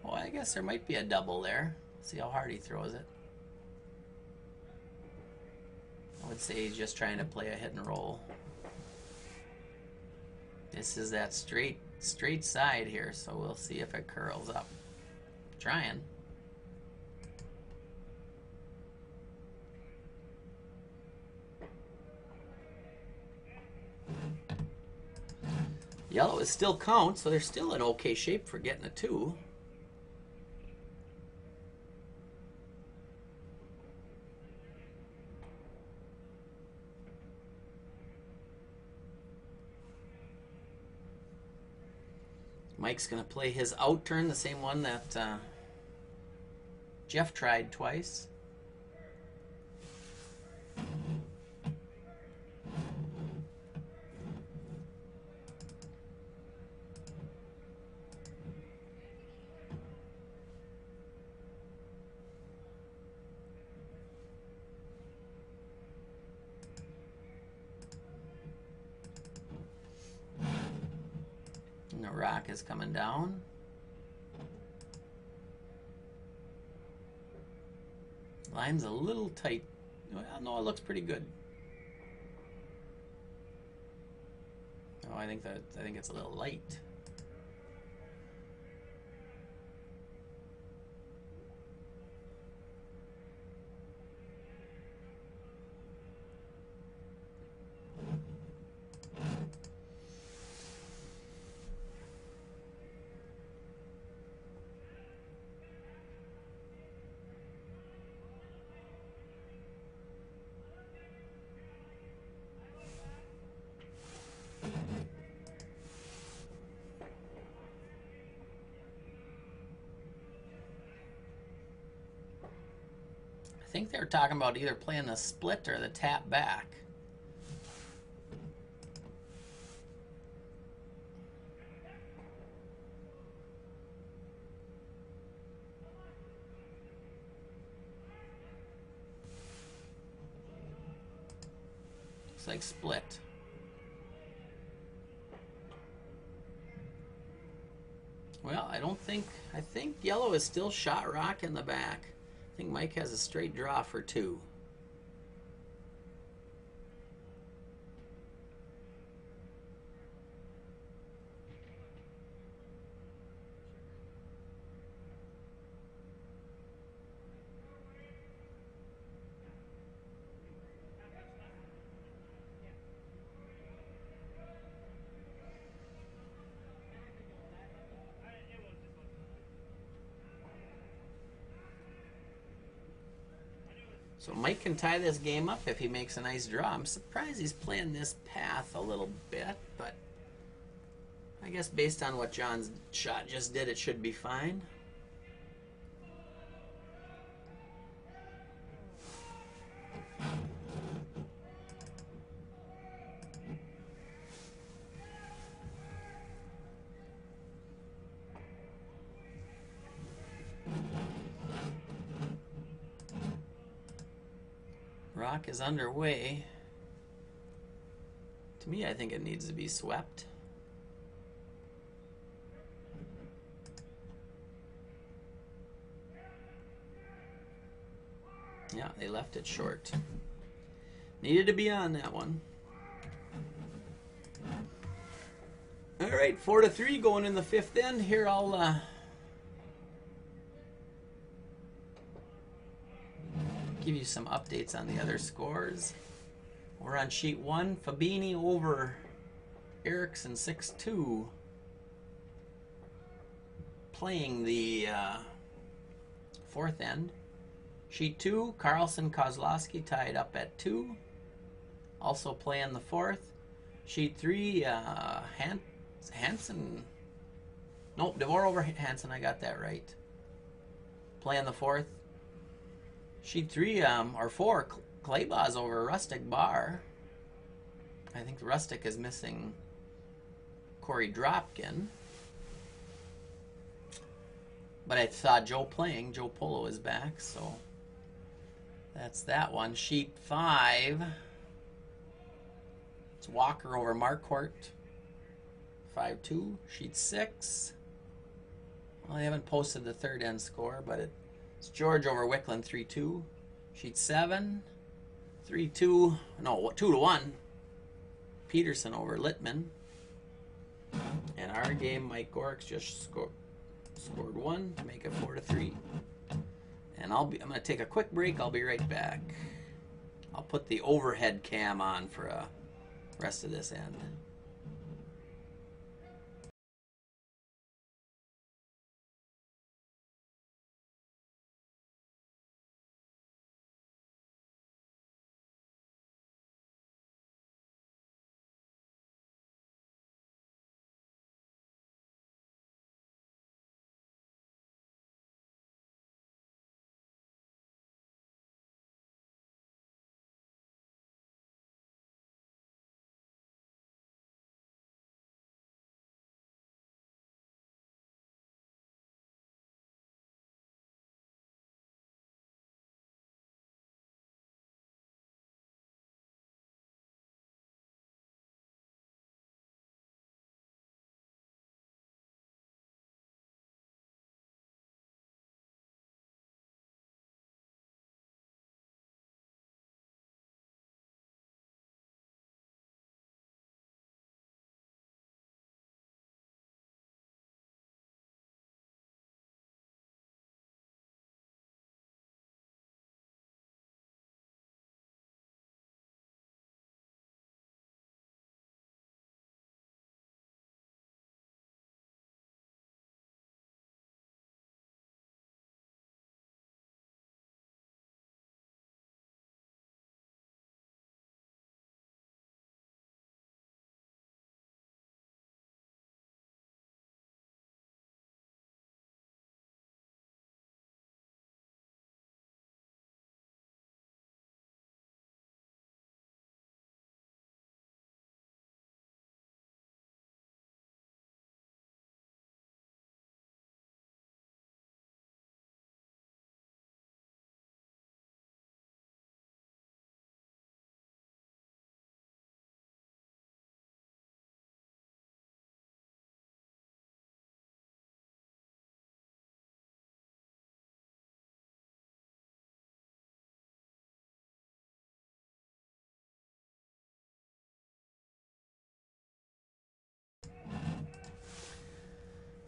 well, I guess there might be a double there. See how hard he throws it. I would say he's just trying to play a hit and roll. This is that straight side here, so we'll see if it curls up. Trying. Yellow is still count, so they're still in okay shape for getting a 2. Mike's going to play his out turn, the same one that Jeff tried twice. And the rock is coming down. Line's a little tight. Well, no, it looks pretty good. Oh, I think it's a little light. I think they're talking about either playing the split or the tap back. Looks like split. Well, I think yellow is still shot rock in the back. I think Mike has a straight draw for 2. So Mike can tie this game up if he makes a nice draw. I'm surprised he's playing this path a little bit, but I guess based on what John's shot just did, it should be fine. Rock is underway. To me, I think it needs to be swept. Yeah, they left it short. Needed to be on that one. All right, 4-3 going in the 5th end. Here I'll give you some updates on the other scores. We're on sheet 1, Fabini over Erickson 6-2. playing the fourth end. Sheet 2, Carlson Kozlowski tied up at 2. Also playing the fourth. Sheet 3, Hansen. Nope, DeVore over Hansen. I got that right. Playing the fourth. Sheet 3, or 4, Claybaugh's over Rustic Bar. I think Rustic is missing Corey Dropkin. But I saw Joe playing. Joe Polo is back, so that's that one. Sheet 5. It's Walker over Marquardt. 5-2. Sheet 6. Well, I haven't posted the third end score, but it's George over Wickland 3-2. Sheet 7. 3-2. No, 2-1. Peterson over Littman. And our game, Mike Gorichs just scored 1 to make it 4-3. And I'm going to take a quick break. I'll be right back. I'll put the overhead cam on for rest of this end.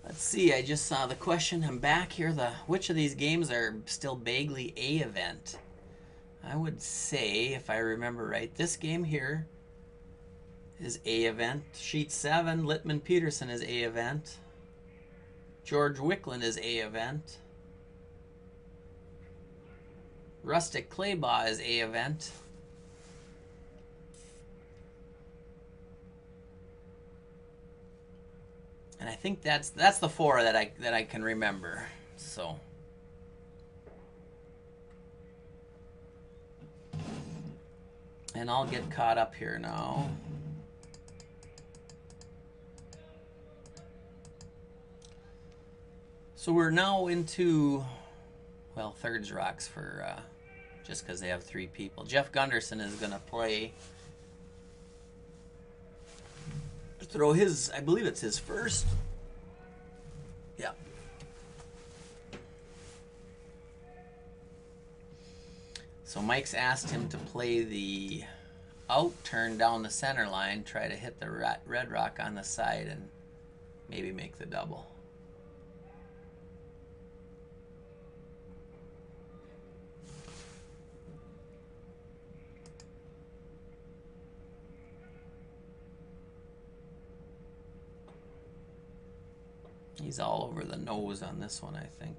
Let's see, I just saw the question. I'm back here. Which of these games are still Bagley A event? I would say, if I remember right, this game here is A event. Sheet 7, Littman Peterson is A event. George Wickland is A event. Rustic Claybaugh is A event. And I think that's the 4 that I can remember. So and I'll get caught up here now. So we're now into, well, thirds rocks for just because they have 3 people. Jeff Gunderson is going to play. Throw his, I believe it's his first. Yeah. So Mike's asked him to play the out turn down the center line, try to hit the red rock on the side and maybe make the double. He's all over the nose on this one, I think.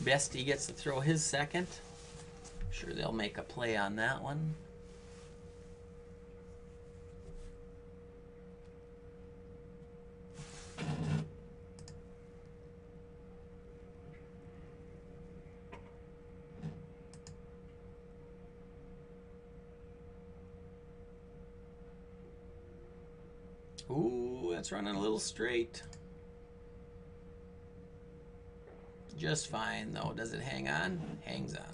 Bestie gets to throw his second. I'm sure they'll make a play on that one. Ooh, that's running a little straight. Just fine, though. Does it hang on? Hangs on.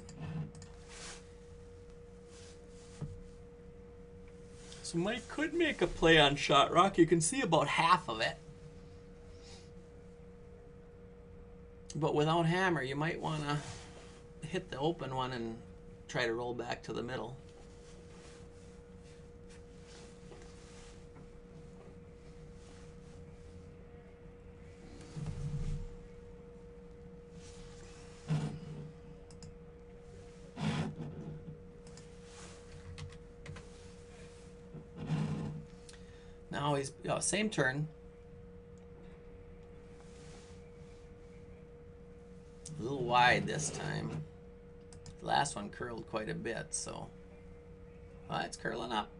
So Mike could make a play on shot rock. You can see about half of it. But without hammer, you might want to hit the open one and try to roll back to the middle. Now he's same turn. A little wide this time. The last one curled quite a bit, so it's curling up.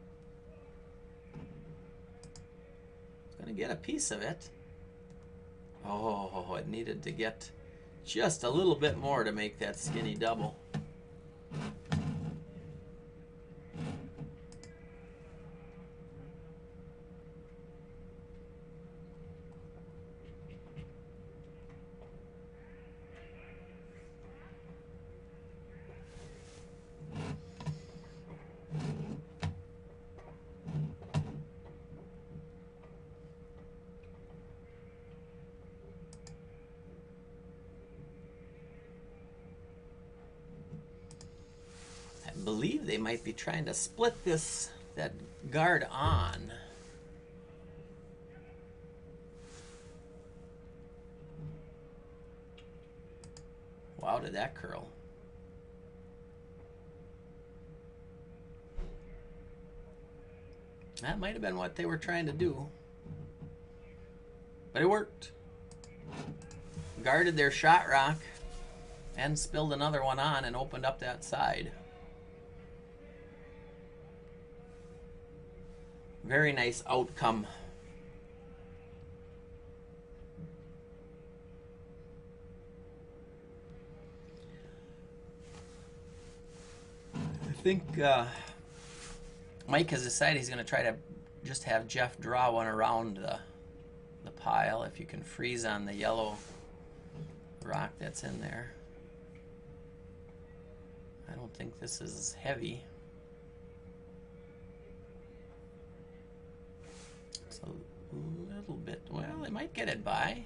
It's going to get a piece of it. Oh, it needed to get just a little bit more to make that skinny double. I believe they might be trying to split that guard on. Wow, did that curl? That might have been what they were trying to do. But it worked. Guarded their shot rock and spilled another one on and opened up that side. Very nice outcome. I think Mike has decided he's going to try to just have Jeff draw one around the pile if you can freeze on the yellow rock that's in there. I don't think this is heavy. It's a little bit, well, they might get it by.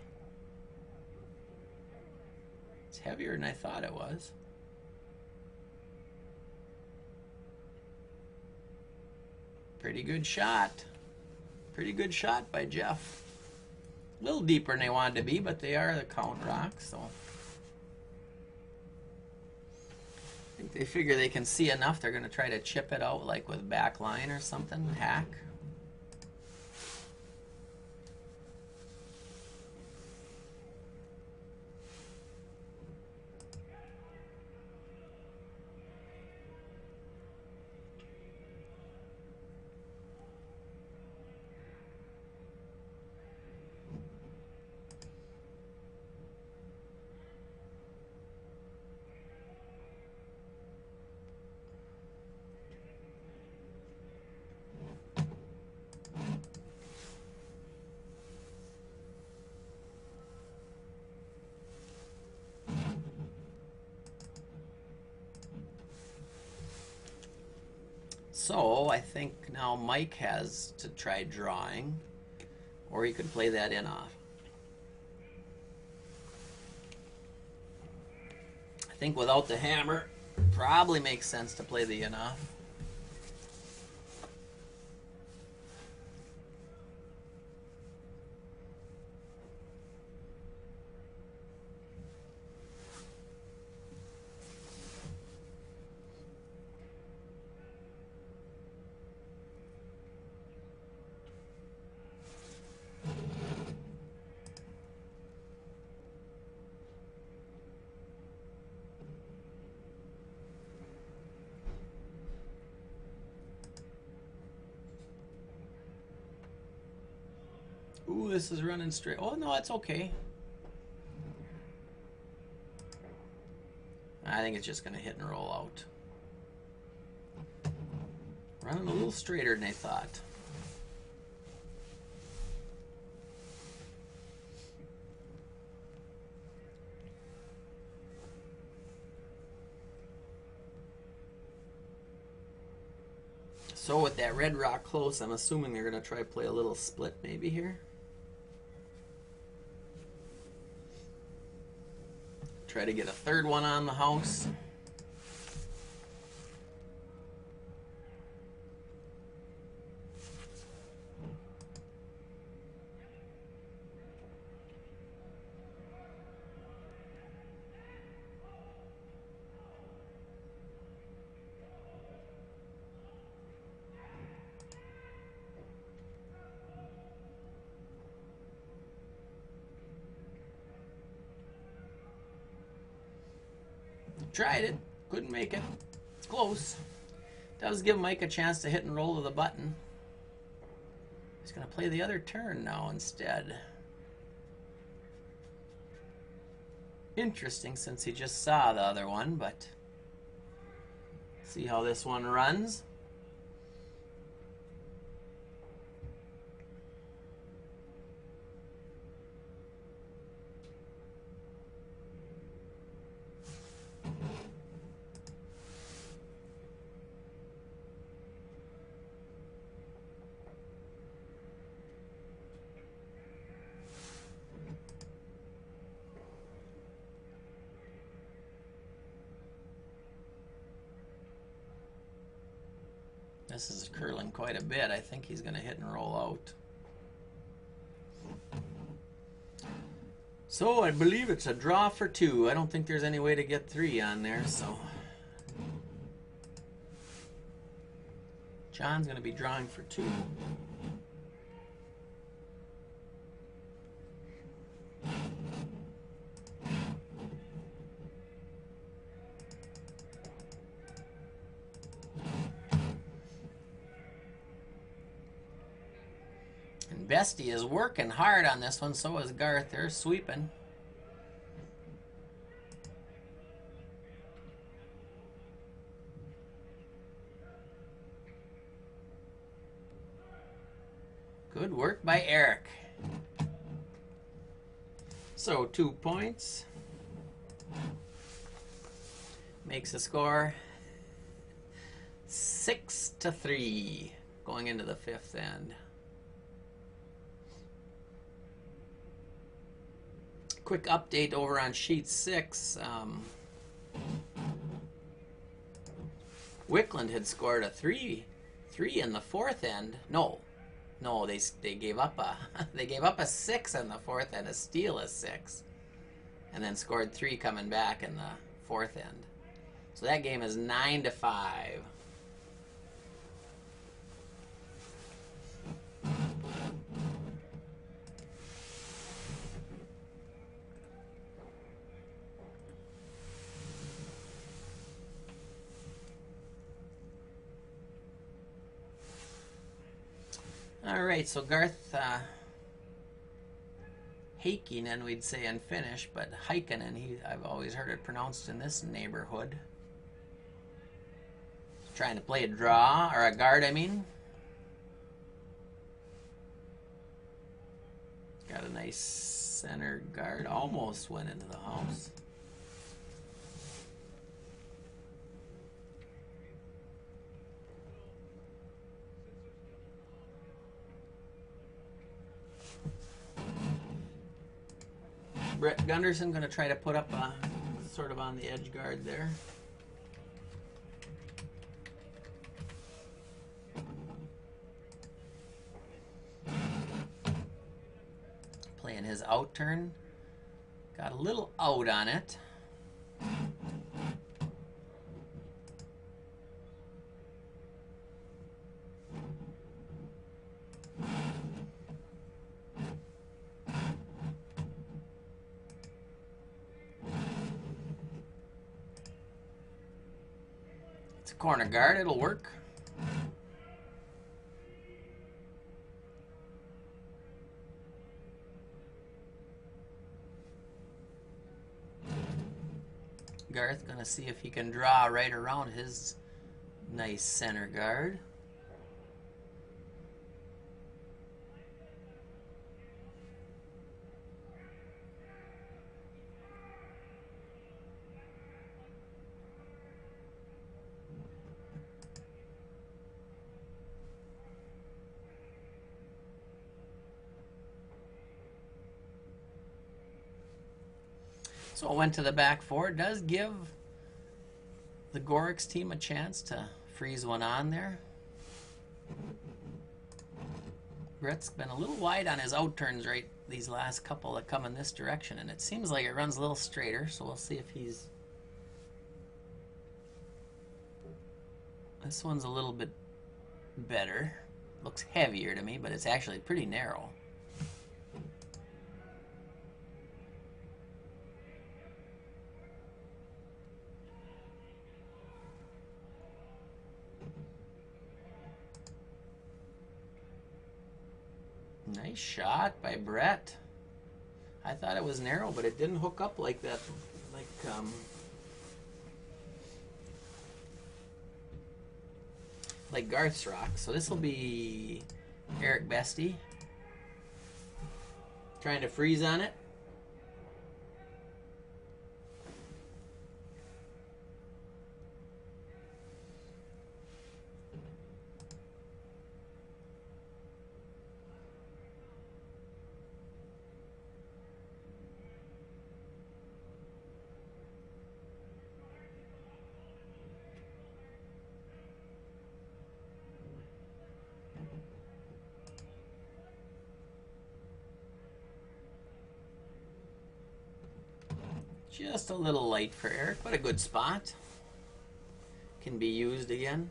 It's heavier than I thought it was. Pretty good shot. Pretty good shot by Jeff. A little deeper than they wanted to be, but they are the count rocks, so. I think they figure they can see enough. They're going to try to chip it out like with back line or something, hack. So I think now Mike has to try drawing, or he could play that in off. I think without the hammer, probably makes sense to play the in off. Ooh, this is running straight. Oh, no, that's okay. I think it's just going to hit and roll out. Running a little straighter than I thought. So with that red rock close, I'm assuming they're going to try to play a little split maybe here. Try to get a third one on the house. Tried it, couldn't make it. It's close. Does give Mike a chance to hit and roll to the button. He's going to play the other turn now instead. Interesting since he just saw the other one, but see how this one runs. This is curling quite a bit. I think he's going to hit and roll out. So I believe it's a draw for 2. I don't think there's any way to get 3 on there, so John's going to be drawing for 2. Bestie is working hard on this one, so is Garth. They're sweeping. Good work by Eric. So 2 points. Makes the score 6-3 going into the 5th end. Quick update over on sheet 6. Wickland had scored a 3 in the 4th end. No, they gave up a 6 in the 4th end, a steal of 6, and then scored 3 coming back in the 4th end. So that game is 9-5. All right, so Garth Heikkinen, we'd say in Finnish, but Heikkinen, I've always heard it pronounced in this neighborhood. Trying to play a draw, or a guard, I mean. Got a nice center guard, almost went into the house. Brett Gunderson going to try to put up a sort of on the edge guard there. Playing his out turn. Got a little out on it. Corner guard, it'll work. Garth gonna see if he can draw right around his nice center guard. So it went to the back four. It does give the Gorichs team a chance to freeze one on there. Brett's been a little wide on his out turns right these last couple that come in this direction, and it seems like it runs a little straighter, so we'll see if he's... This one's a little bit better. Looks heavier to me, but it's actually pretty narrow. Nice shot by Brett. I thought it was narrow, but it didn't hook up like that. Like Garth's rock. So this will be Eric Bestie trying to freeze on it. Just a little light for Eric, but a good spot. Can be used again.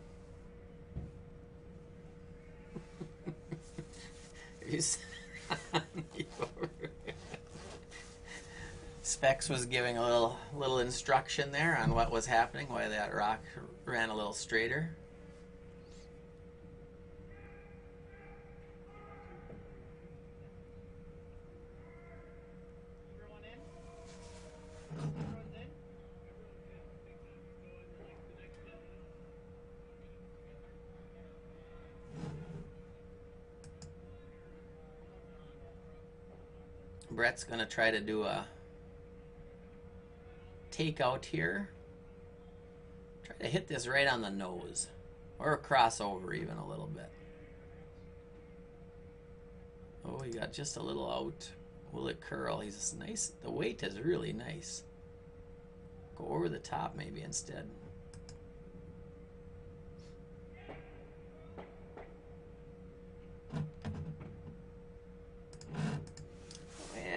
Specs was giving a little instruction there on what was happening, why that rock ran a little straighter. Brett's going to try to do a takeout here. Try to hit this right on the nose. Or a crossover even a little bit. Oh, he got just a little out. Will it curl? He's nice. The weight is really nice. Go over the top maybe instead.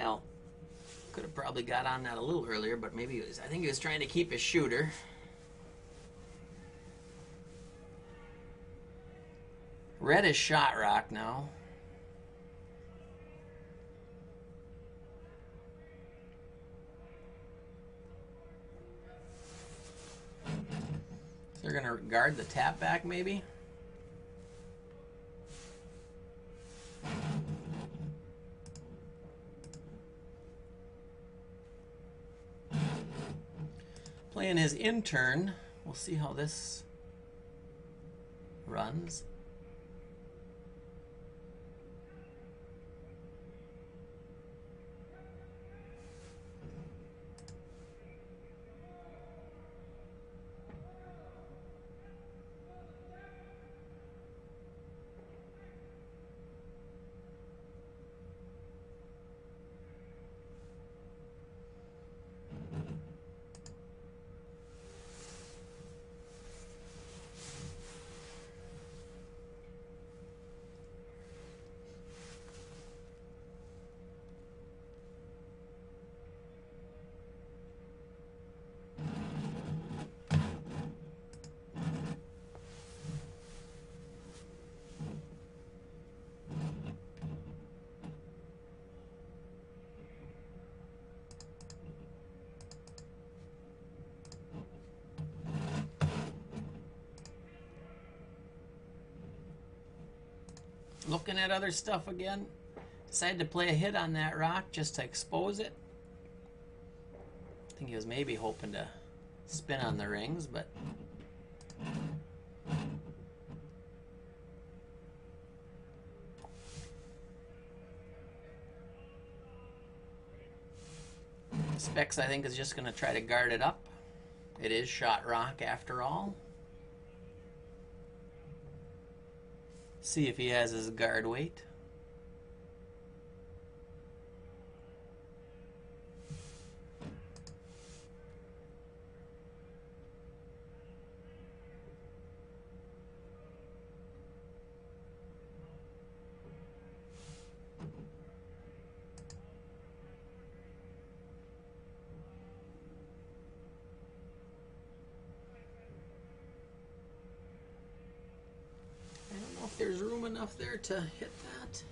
Well, could have probably got on that a little earlier, but maybe he was, I think he was trying to keep his shooter. Red is shot rock now. So they're going to guard the tap back maybe. Playing his intern. We'll see how this runs. Looking at other stuff again. Decided to play a hit on that rock just to expose it. I think he was maybe hoping to spin on the rings, but Specs, I think, is just going to try to guard it up. It is shot rock after all. See if he has his guard weight. I don't know if there's room enough there to hit that.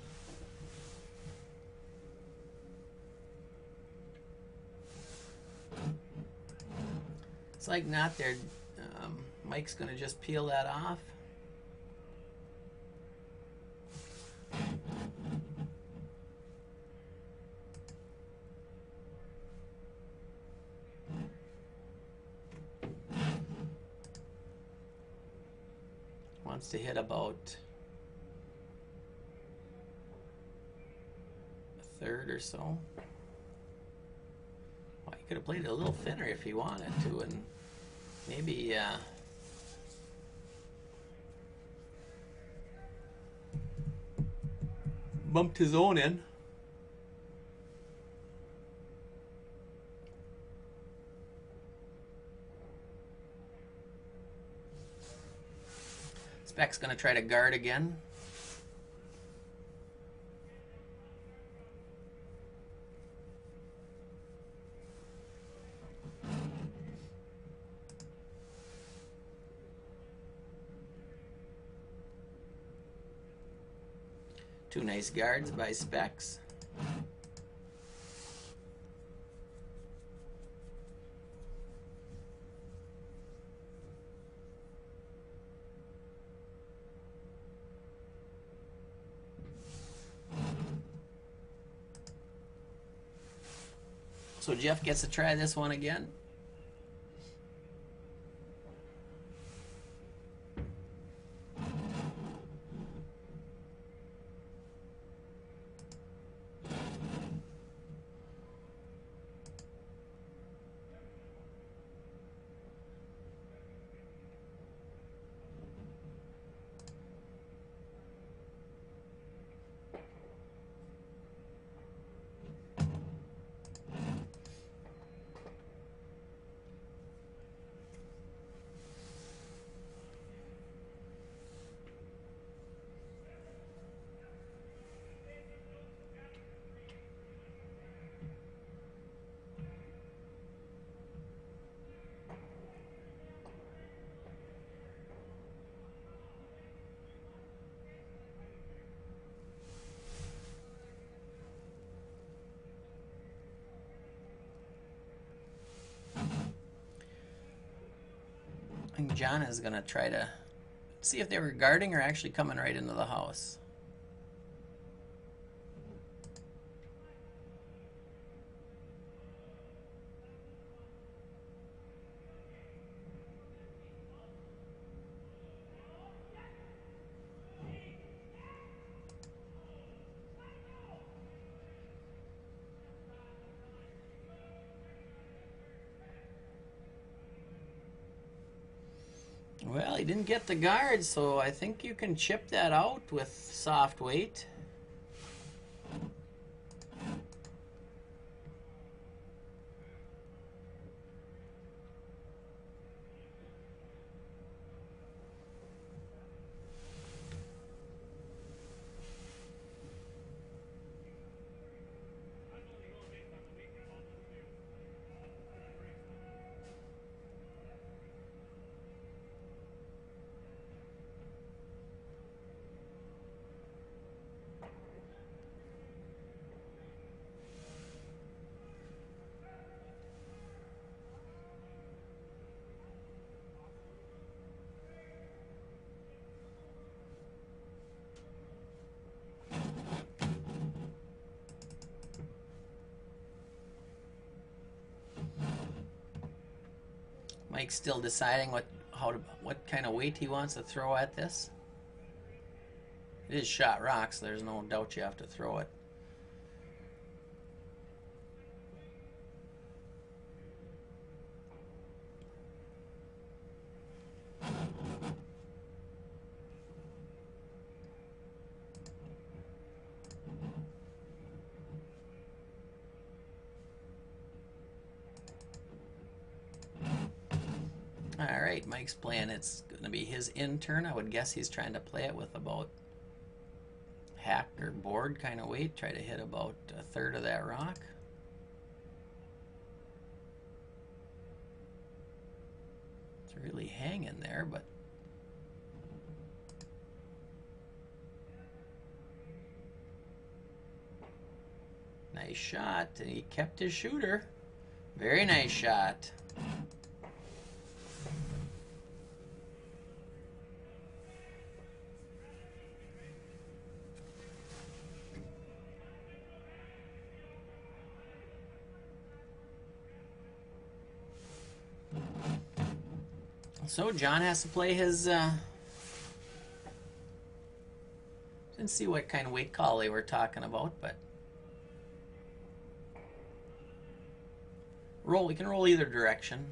It's like not there. Mike's going to just peel that off. Wants to hit about a third or so. Well, he could have played it a little thinner if he wanted to, and maybe bumped his own in. Speck's going to try to guard again. Two nice guards by Specs. So Jeff gets to try this one again. I think John is going to try to see if they were guarding or actually coming right into the house. Well, he didn't get the guard, so I think you can chip that out with soft weight. Mike's still deciding what kind of weight he wants to throw at this. It is shot rock, so there's no doubt you have to throw it. Alright, Mike's playing. It's going to be his in turn. I would guess he's trying to play it with about hack or board kind of weight. Try to hit about a third of that rock. It's really hanging there, but nice shot. And he kept his shooter. Very nice shot. So John has to play his, didn't see what kind of weight call they were talking about, but we can roll either direction.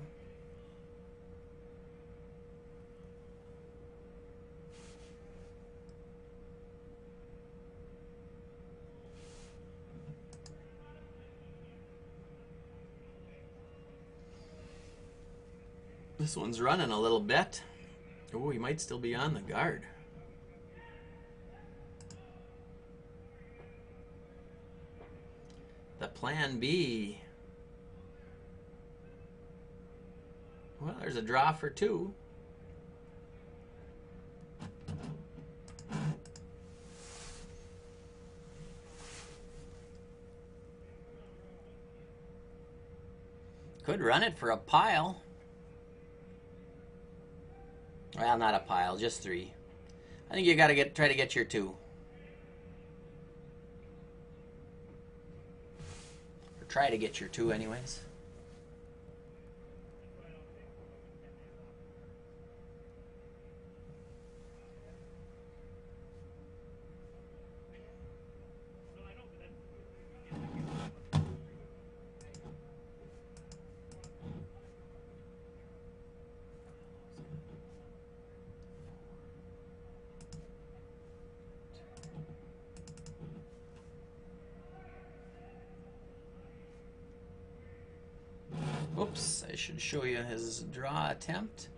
This one's running a little bit. Oh, he might still be on the guard. The plan B. Well, there's a draw for two. Could run it for a pile. Well, not a pile, just three. I think you got to try to get your two. Or try to get your two anyways. Oops, I should show you his draw attempt.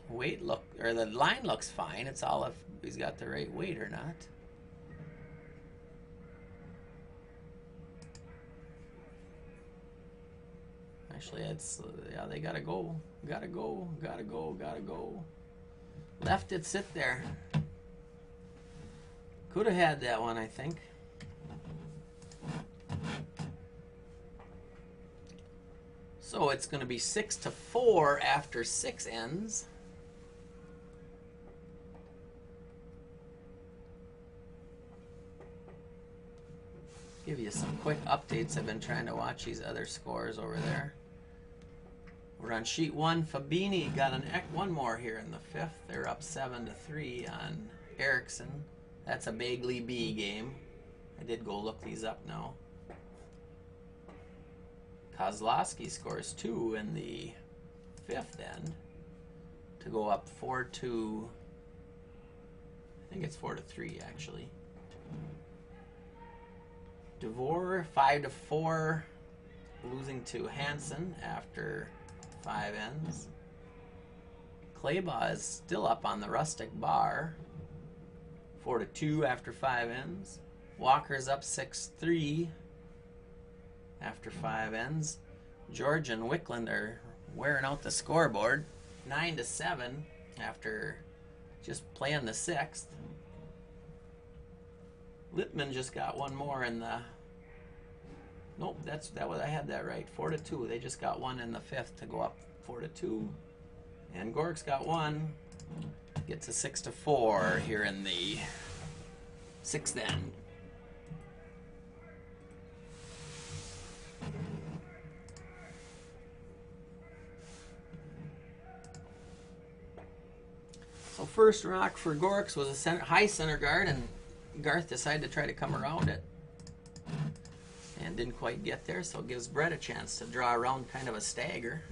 Weight look, or the line looks fine. It's all if he's got the right weight or not. Actually, it's, yeah, they gotta go. Gotta go, gotta go, gotta go. Left it sit there. Could have had that one, I think. So it's going to be 6-4 after 6 ends. Give you some quick updates. I've been trying to watch these other scores over there. We're on sheet 1. Fabini got one more here in the 5th. They're up 7-3 on Erickson. That's a Bagley B game. I did go look these up now. Kozlowski scores 2 in the 5th end to go up 4-2. I think it's 4-3 actually. DeVore 5-4, losing to Hansen after 5 ends. Claybaugh is still up on the rustic bar, 4-2 after 5 ends. Walker's up 6-3 after 5 ends. George and Wickland are wearing out the scoreboard, 9-7 after just playing the 6th. Littman just got one more in the. Nope, I had that right. 4-2. They just got one in the 5th to go up 4-2, and Gorichs got one. Gets a 6-4 here in the 6th end. first rock for Gorichs was a high center guard, and Garth decided to try to come around it. And didn't quite get there, so it gives Brett a chance to draw around kind of a stagger.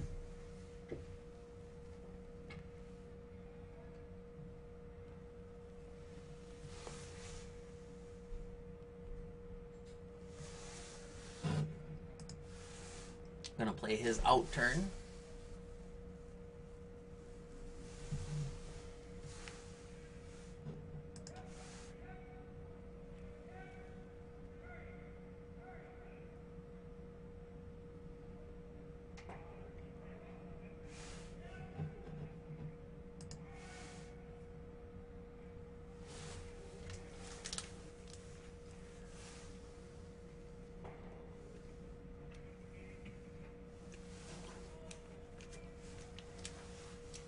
Gonna play his out turn.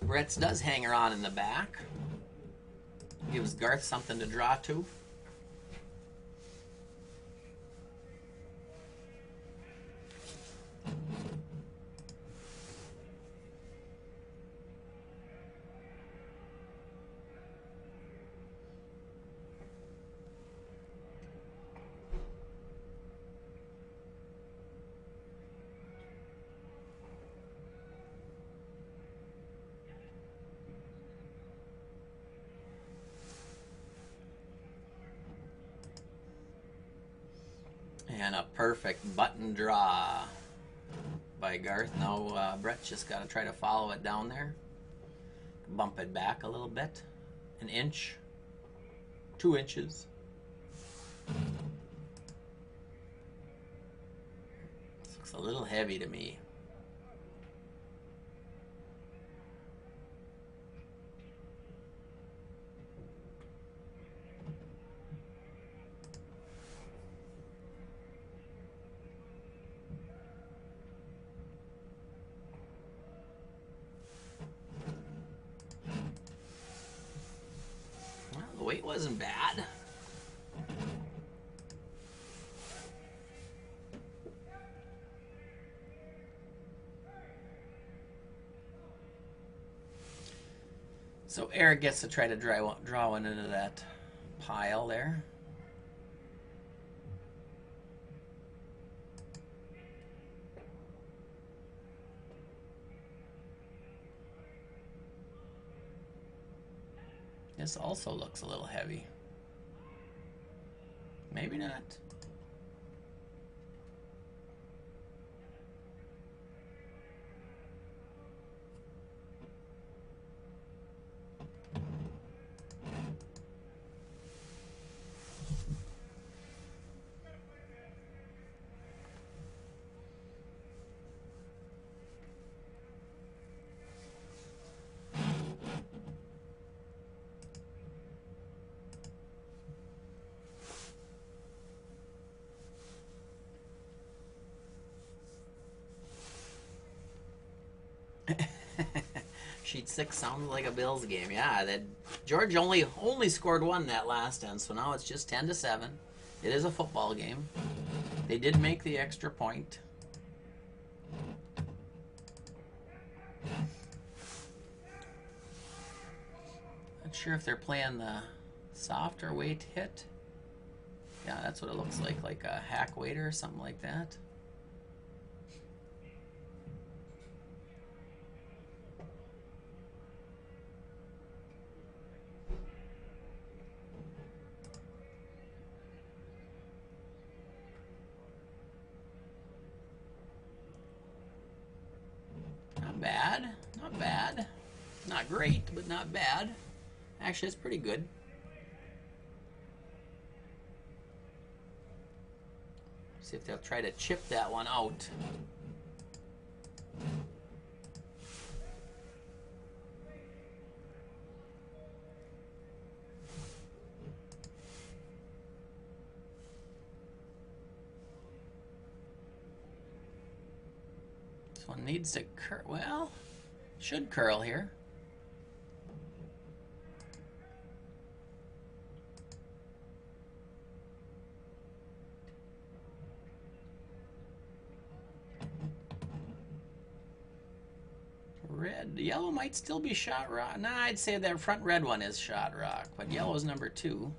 Brett's does hang her on in the back. Gives Garth something to draw to. And a perfect button draw by Garth. Now Brett's just got to try to follow it down there. Bump it back a little bit. An inch. 2 inches. This looks a little heavy to me. The weight wasn't bad. So Eric gets to try to draw one into that pile there. This also looks a little heavy. Maybe not. Sheet 6 sounds like a Bills game. Yeah, that George only scored 1 that last end, so now it's just 10-7. It is a football game. They did make the extra point. Not sure if they're playing the softer weight hit. Yeah, that's what it looks like a hack weighter or something like that. Bad, not bad, not great, but not bad. Actually, it's pretty good. See if they'll try to chip that one out. This one needs to curl. Well, should curl here. Red red. Yellow might still be shot rock. Nah, I'd say that front red one is shot rock, but yellow is number 2.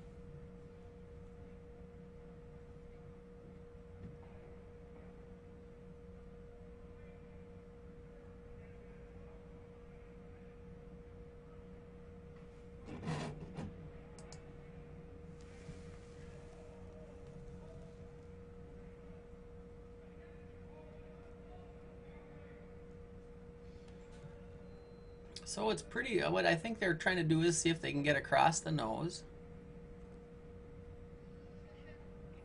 So it's pretty, what I think they're trying to do is see if they can get across the nose.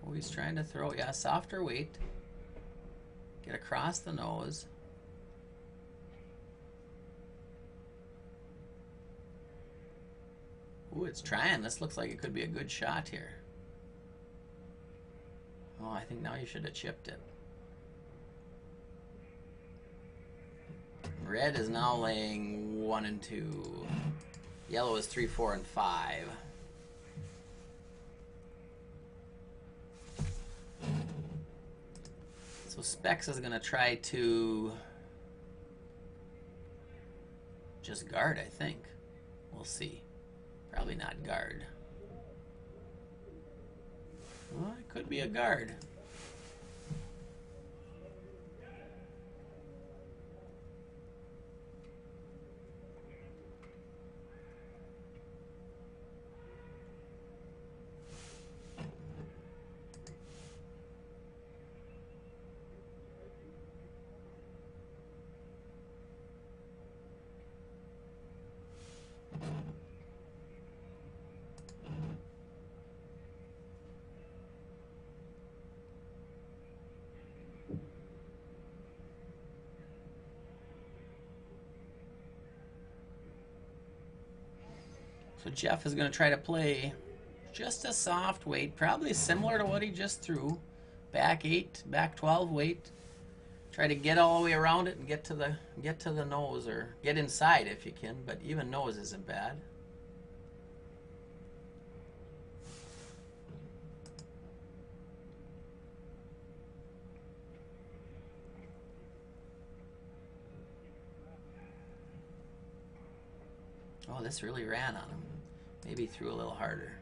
Oh, he's trying to throw, yeah, softer weight. Get across the nose. Ooh, it's trying. This looks like it could be a good shot here. Oh, I think now you should have chipped it. Red is now laying 1 and 2. Yellow is 3, 4, and 5. So Specs is going to try to just guard, I think. We'll see. Probably not guard. Well, it could be a guard. So Jeff is going to try to play just a soft weight, probably similar to what he just threw. Back 8, back 12 weight. Try to get all the way around it and get to the nose, or get inside if you can, but even nose isn't bad. Oh, this really ran on him. Maybe threw a little harder.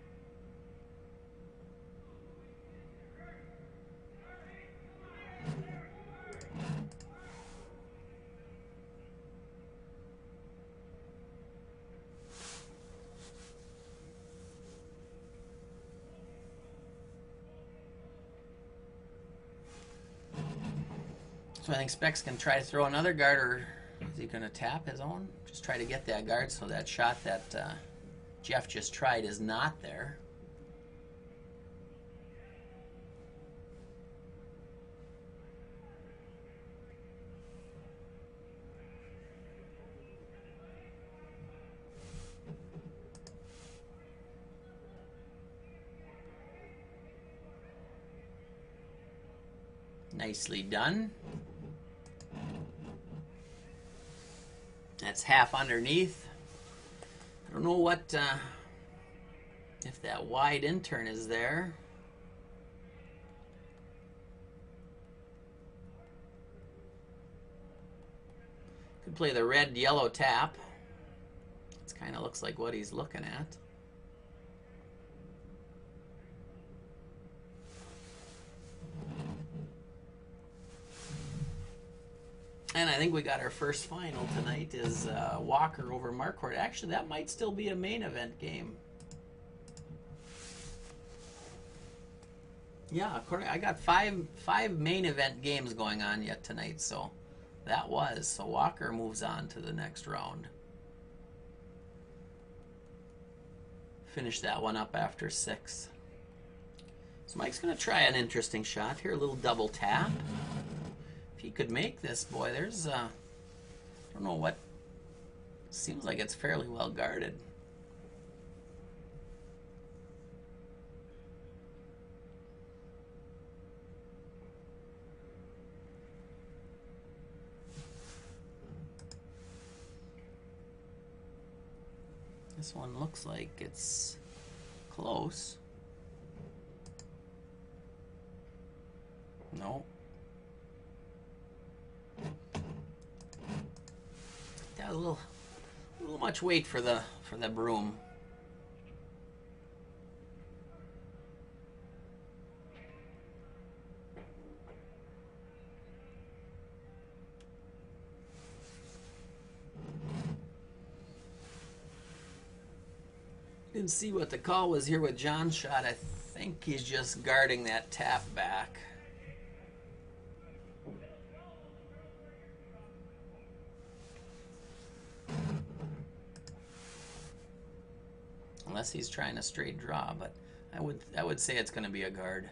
So I think Specs can try to throw another guard, or is he going to tap his own? Just try to get that guard so that shot that Jeff just tried is not there. Nicely done. That's half underneath. I don't know what, if that wide intern is there. Could play the red-yellow tap. It kind of looks like what he's looking at. And I think we got our first final tonight is Walker over Marquardt. Actually, that might still be a main event game. Yeah, I got five main event games going on yet tonight, so that was. So Walker moves on to the next round. Finish that one up after 6. So Mike's going to try an interesting shot here, a little double tap. If he could make this, boy, there's, I don't know what, seems like it's fairly well guarded. This one looks like it's close. No. Yeah, a little much weight for the broom. Didn't see what the call was here with John's shot. I think he's just guarding that tap back. Unless he's trying a straight draw, but I would say it's going to be a guard.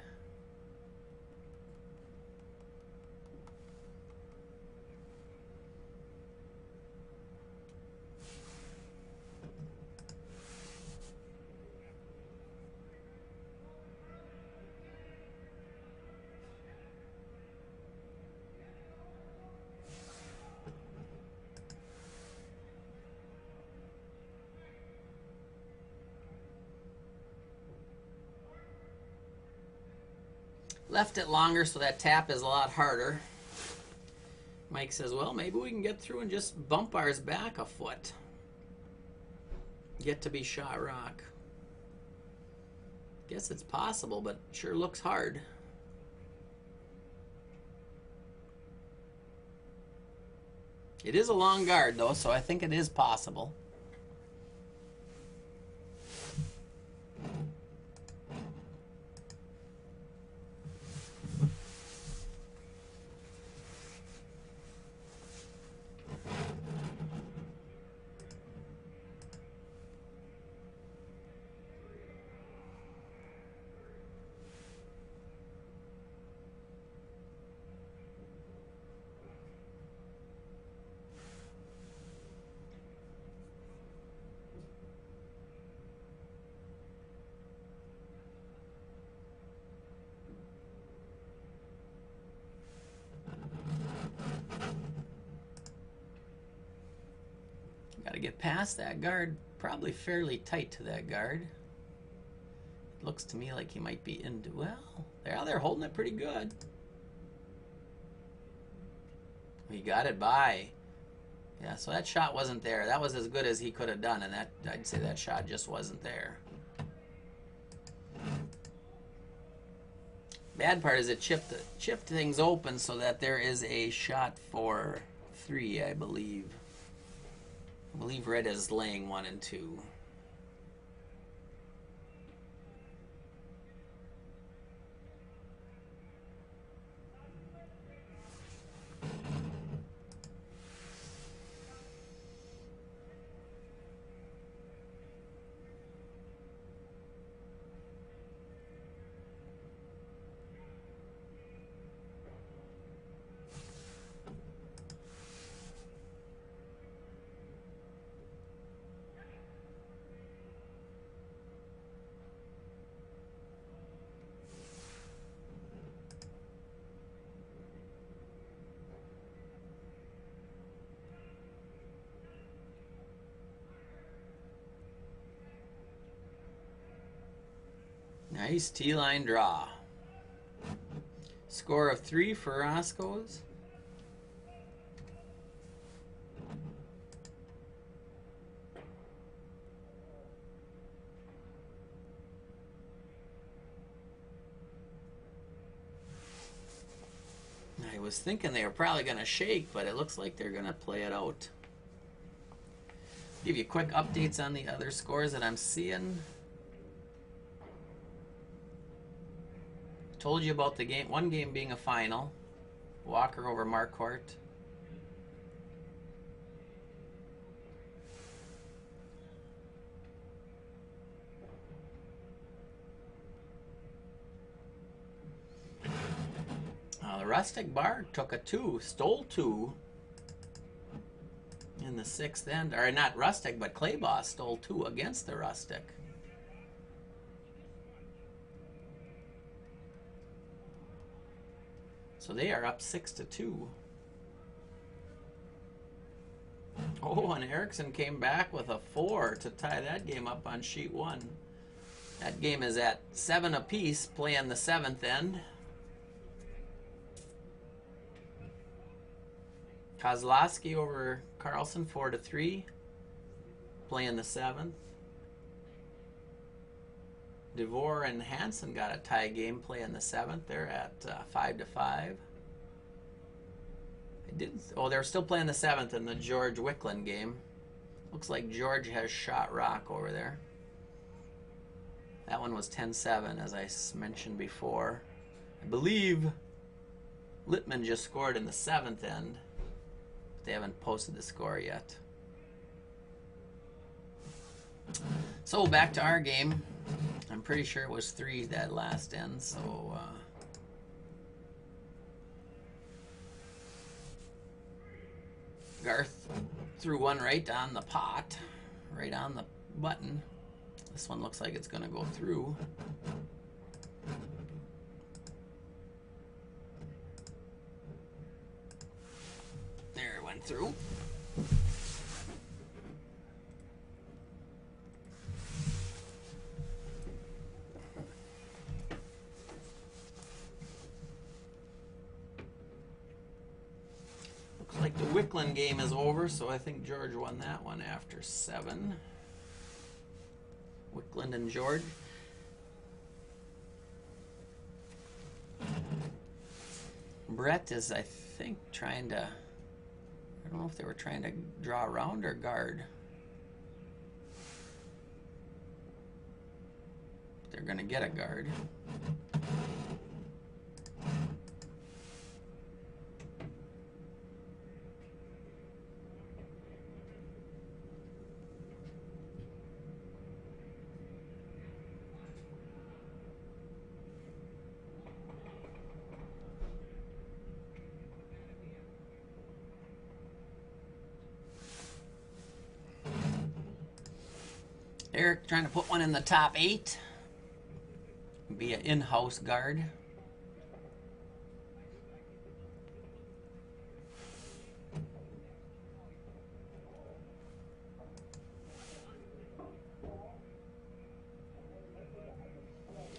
Left it longer so that tap is a lot harder. Mike says, well, maybe we can get through and just bump ours back a foot. Get to be shot rock. Guess it's possible, but sure looks hard. It is a long guard, though, so I think it is possible. Got to get past that guard, probably fairly tight to that guard. It looks to me like he might be into, well, they're holding it pretty good. He got it by. Yeah, so that shot wasn't there. That was as good as he could have done, and that I'd say that shot just wasn't there. Bad part is it chipped things open so that there is a shot for 3, I believe. I believe red is laying 1 and 2. Nice T-line draw. Score of 3 for Roscoe's. I was thinking they were probably going to shake, but it looks like they're going to play it out. Give you quick updates on the other scores that I'm seeing. Told you about the game, one game being a final. Walker over Marquardt. The Rustic Bar took a 2, stole 2 in the 6th end. Or not Rustic, but Clay Boss stole 2 against the Rustic. So they are up 6-2. Oh, and Erickson came back with a 4 to tie that game up on sheet 1. That game is at 7 apiece, playing the 7th end. Kozlowski over Carlson 4-3, playing the 7th. DeVore and Hansen got a tie game playing the 7th. They're at 5-5. They're still playing the 7th in the George Wickland game. Looks like George has shot rock over there. That one was 10-7, as I mentioned before. I believe Littman just scored in the 7th end, but they haven't posted the score yet. So back to our game. I'm pretty sure it was 3 that last end, so Garth threw one right on the pot, right on the button. This one looks like it's going to go through. There, it went through. Looks like the Wickland game is over, so I think George won that one after 7. Wickland and George. Brett is, I think, trying to... I don't know if they were trying to draw around or guard. They're going to get a guard. Eric trying to put one in the top 8. Be an in-house guard.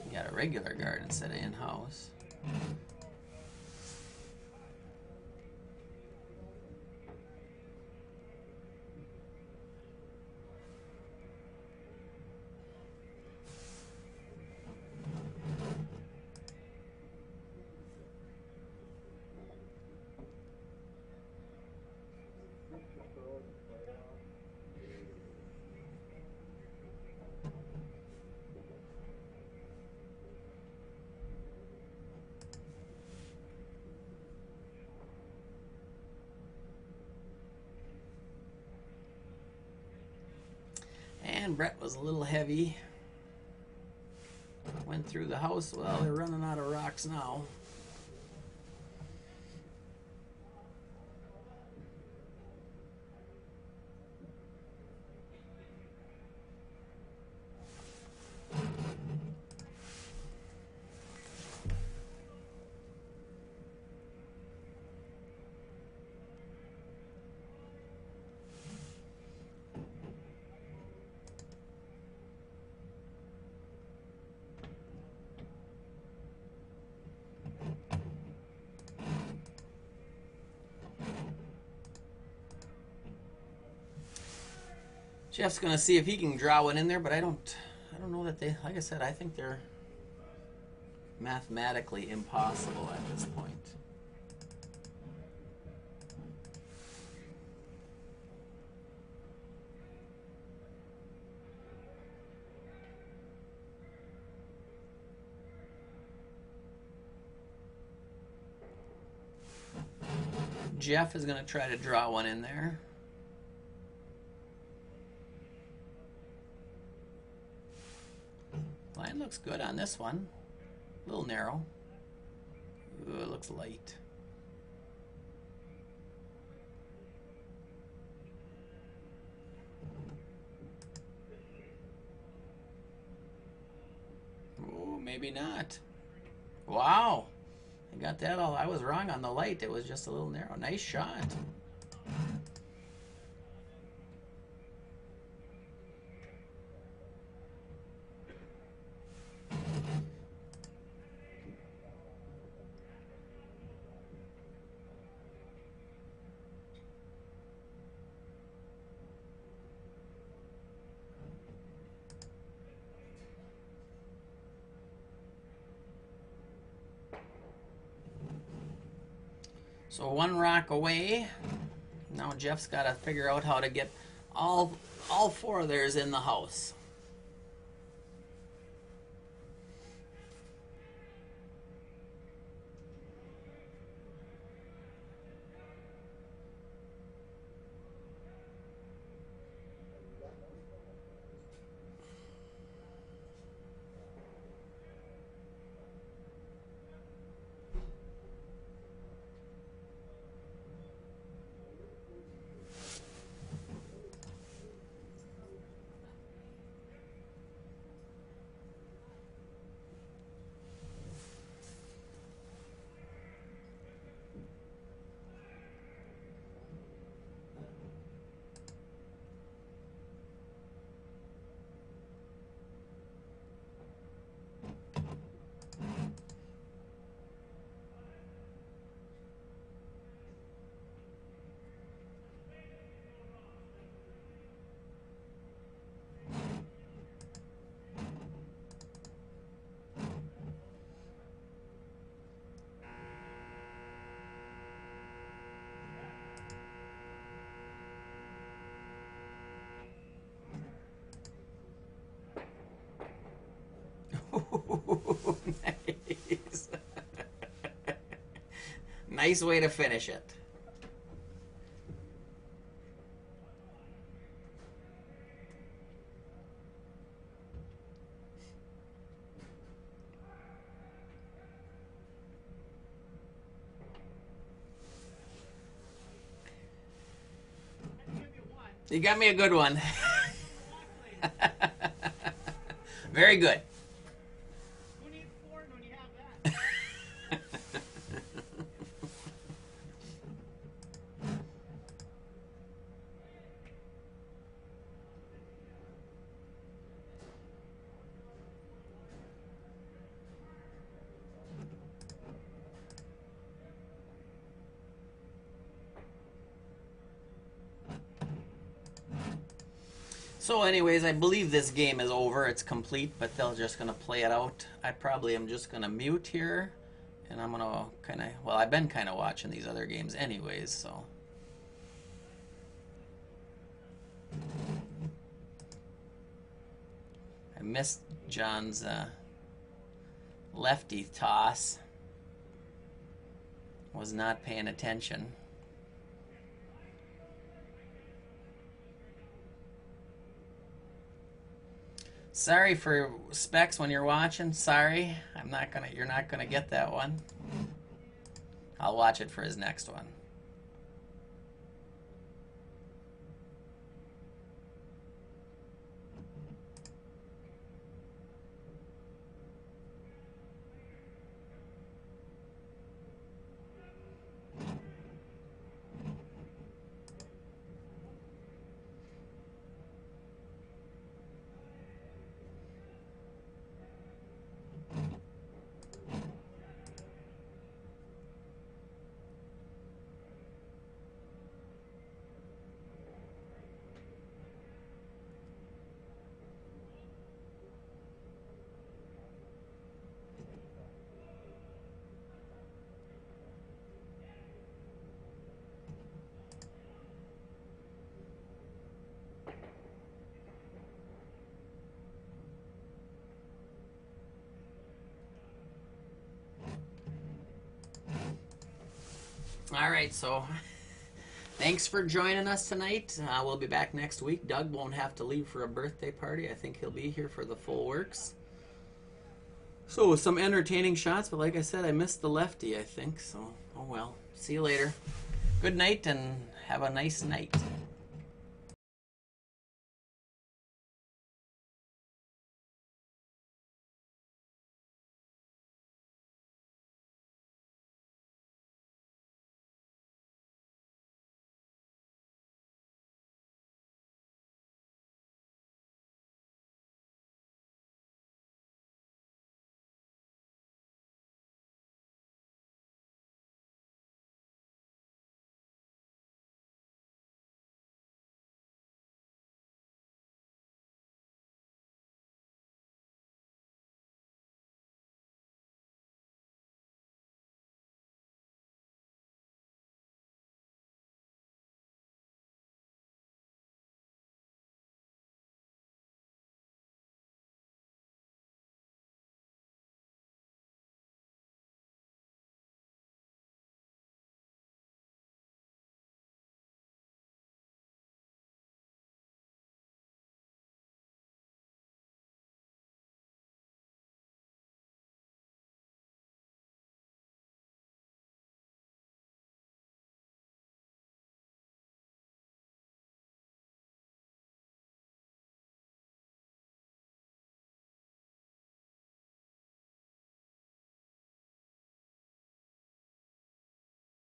You got a regular guard instead of in-house. And Brett was a little heavy. Went through the house. Well, they're running out of rocks now. Jeff's gonna see if he can draw one in there, but I don't know that they, like I said, I think they're mathematically impossible at this point. Jeff is gonna try to draw one in there. Line looks good on this one. A little narrow. Ooh, it looks light. Oh, maybe not. Wow. I got that all. I was wrong on the light. It was just a little narrow. Nice shot. So 1 rock away. Now Jeff's got to figure out how to get all 4 of theirs in the house. Nice. Nice way to finish it. You got me a good one. Very good. Who needs 4 when you have that? So anyways, I believe this game is over. It's complete, but they're just going to play it out. I probably am just going to mute here, and I'm going to kind of, well, I've been kind of watching these other games anyways, so. I missed John's lefty toss. Was not paying attention. Sorry for Specs when you're watching. Sorry, you're not gonna get that one. I'll watch it for his next one. All right, so thanks for joining us tonight. We'll be back next week. Doug won't have to leave for a birthday party. I think he'll be here for the full works. So with some entertaining shots, but like I said, I missed the lefty, I think. So, oh well. See you later. Good night and have a nice night.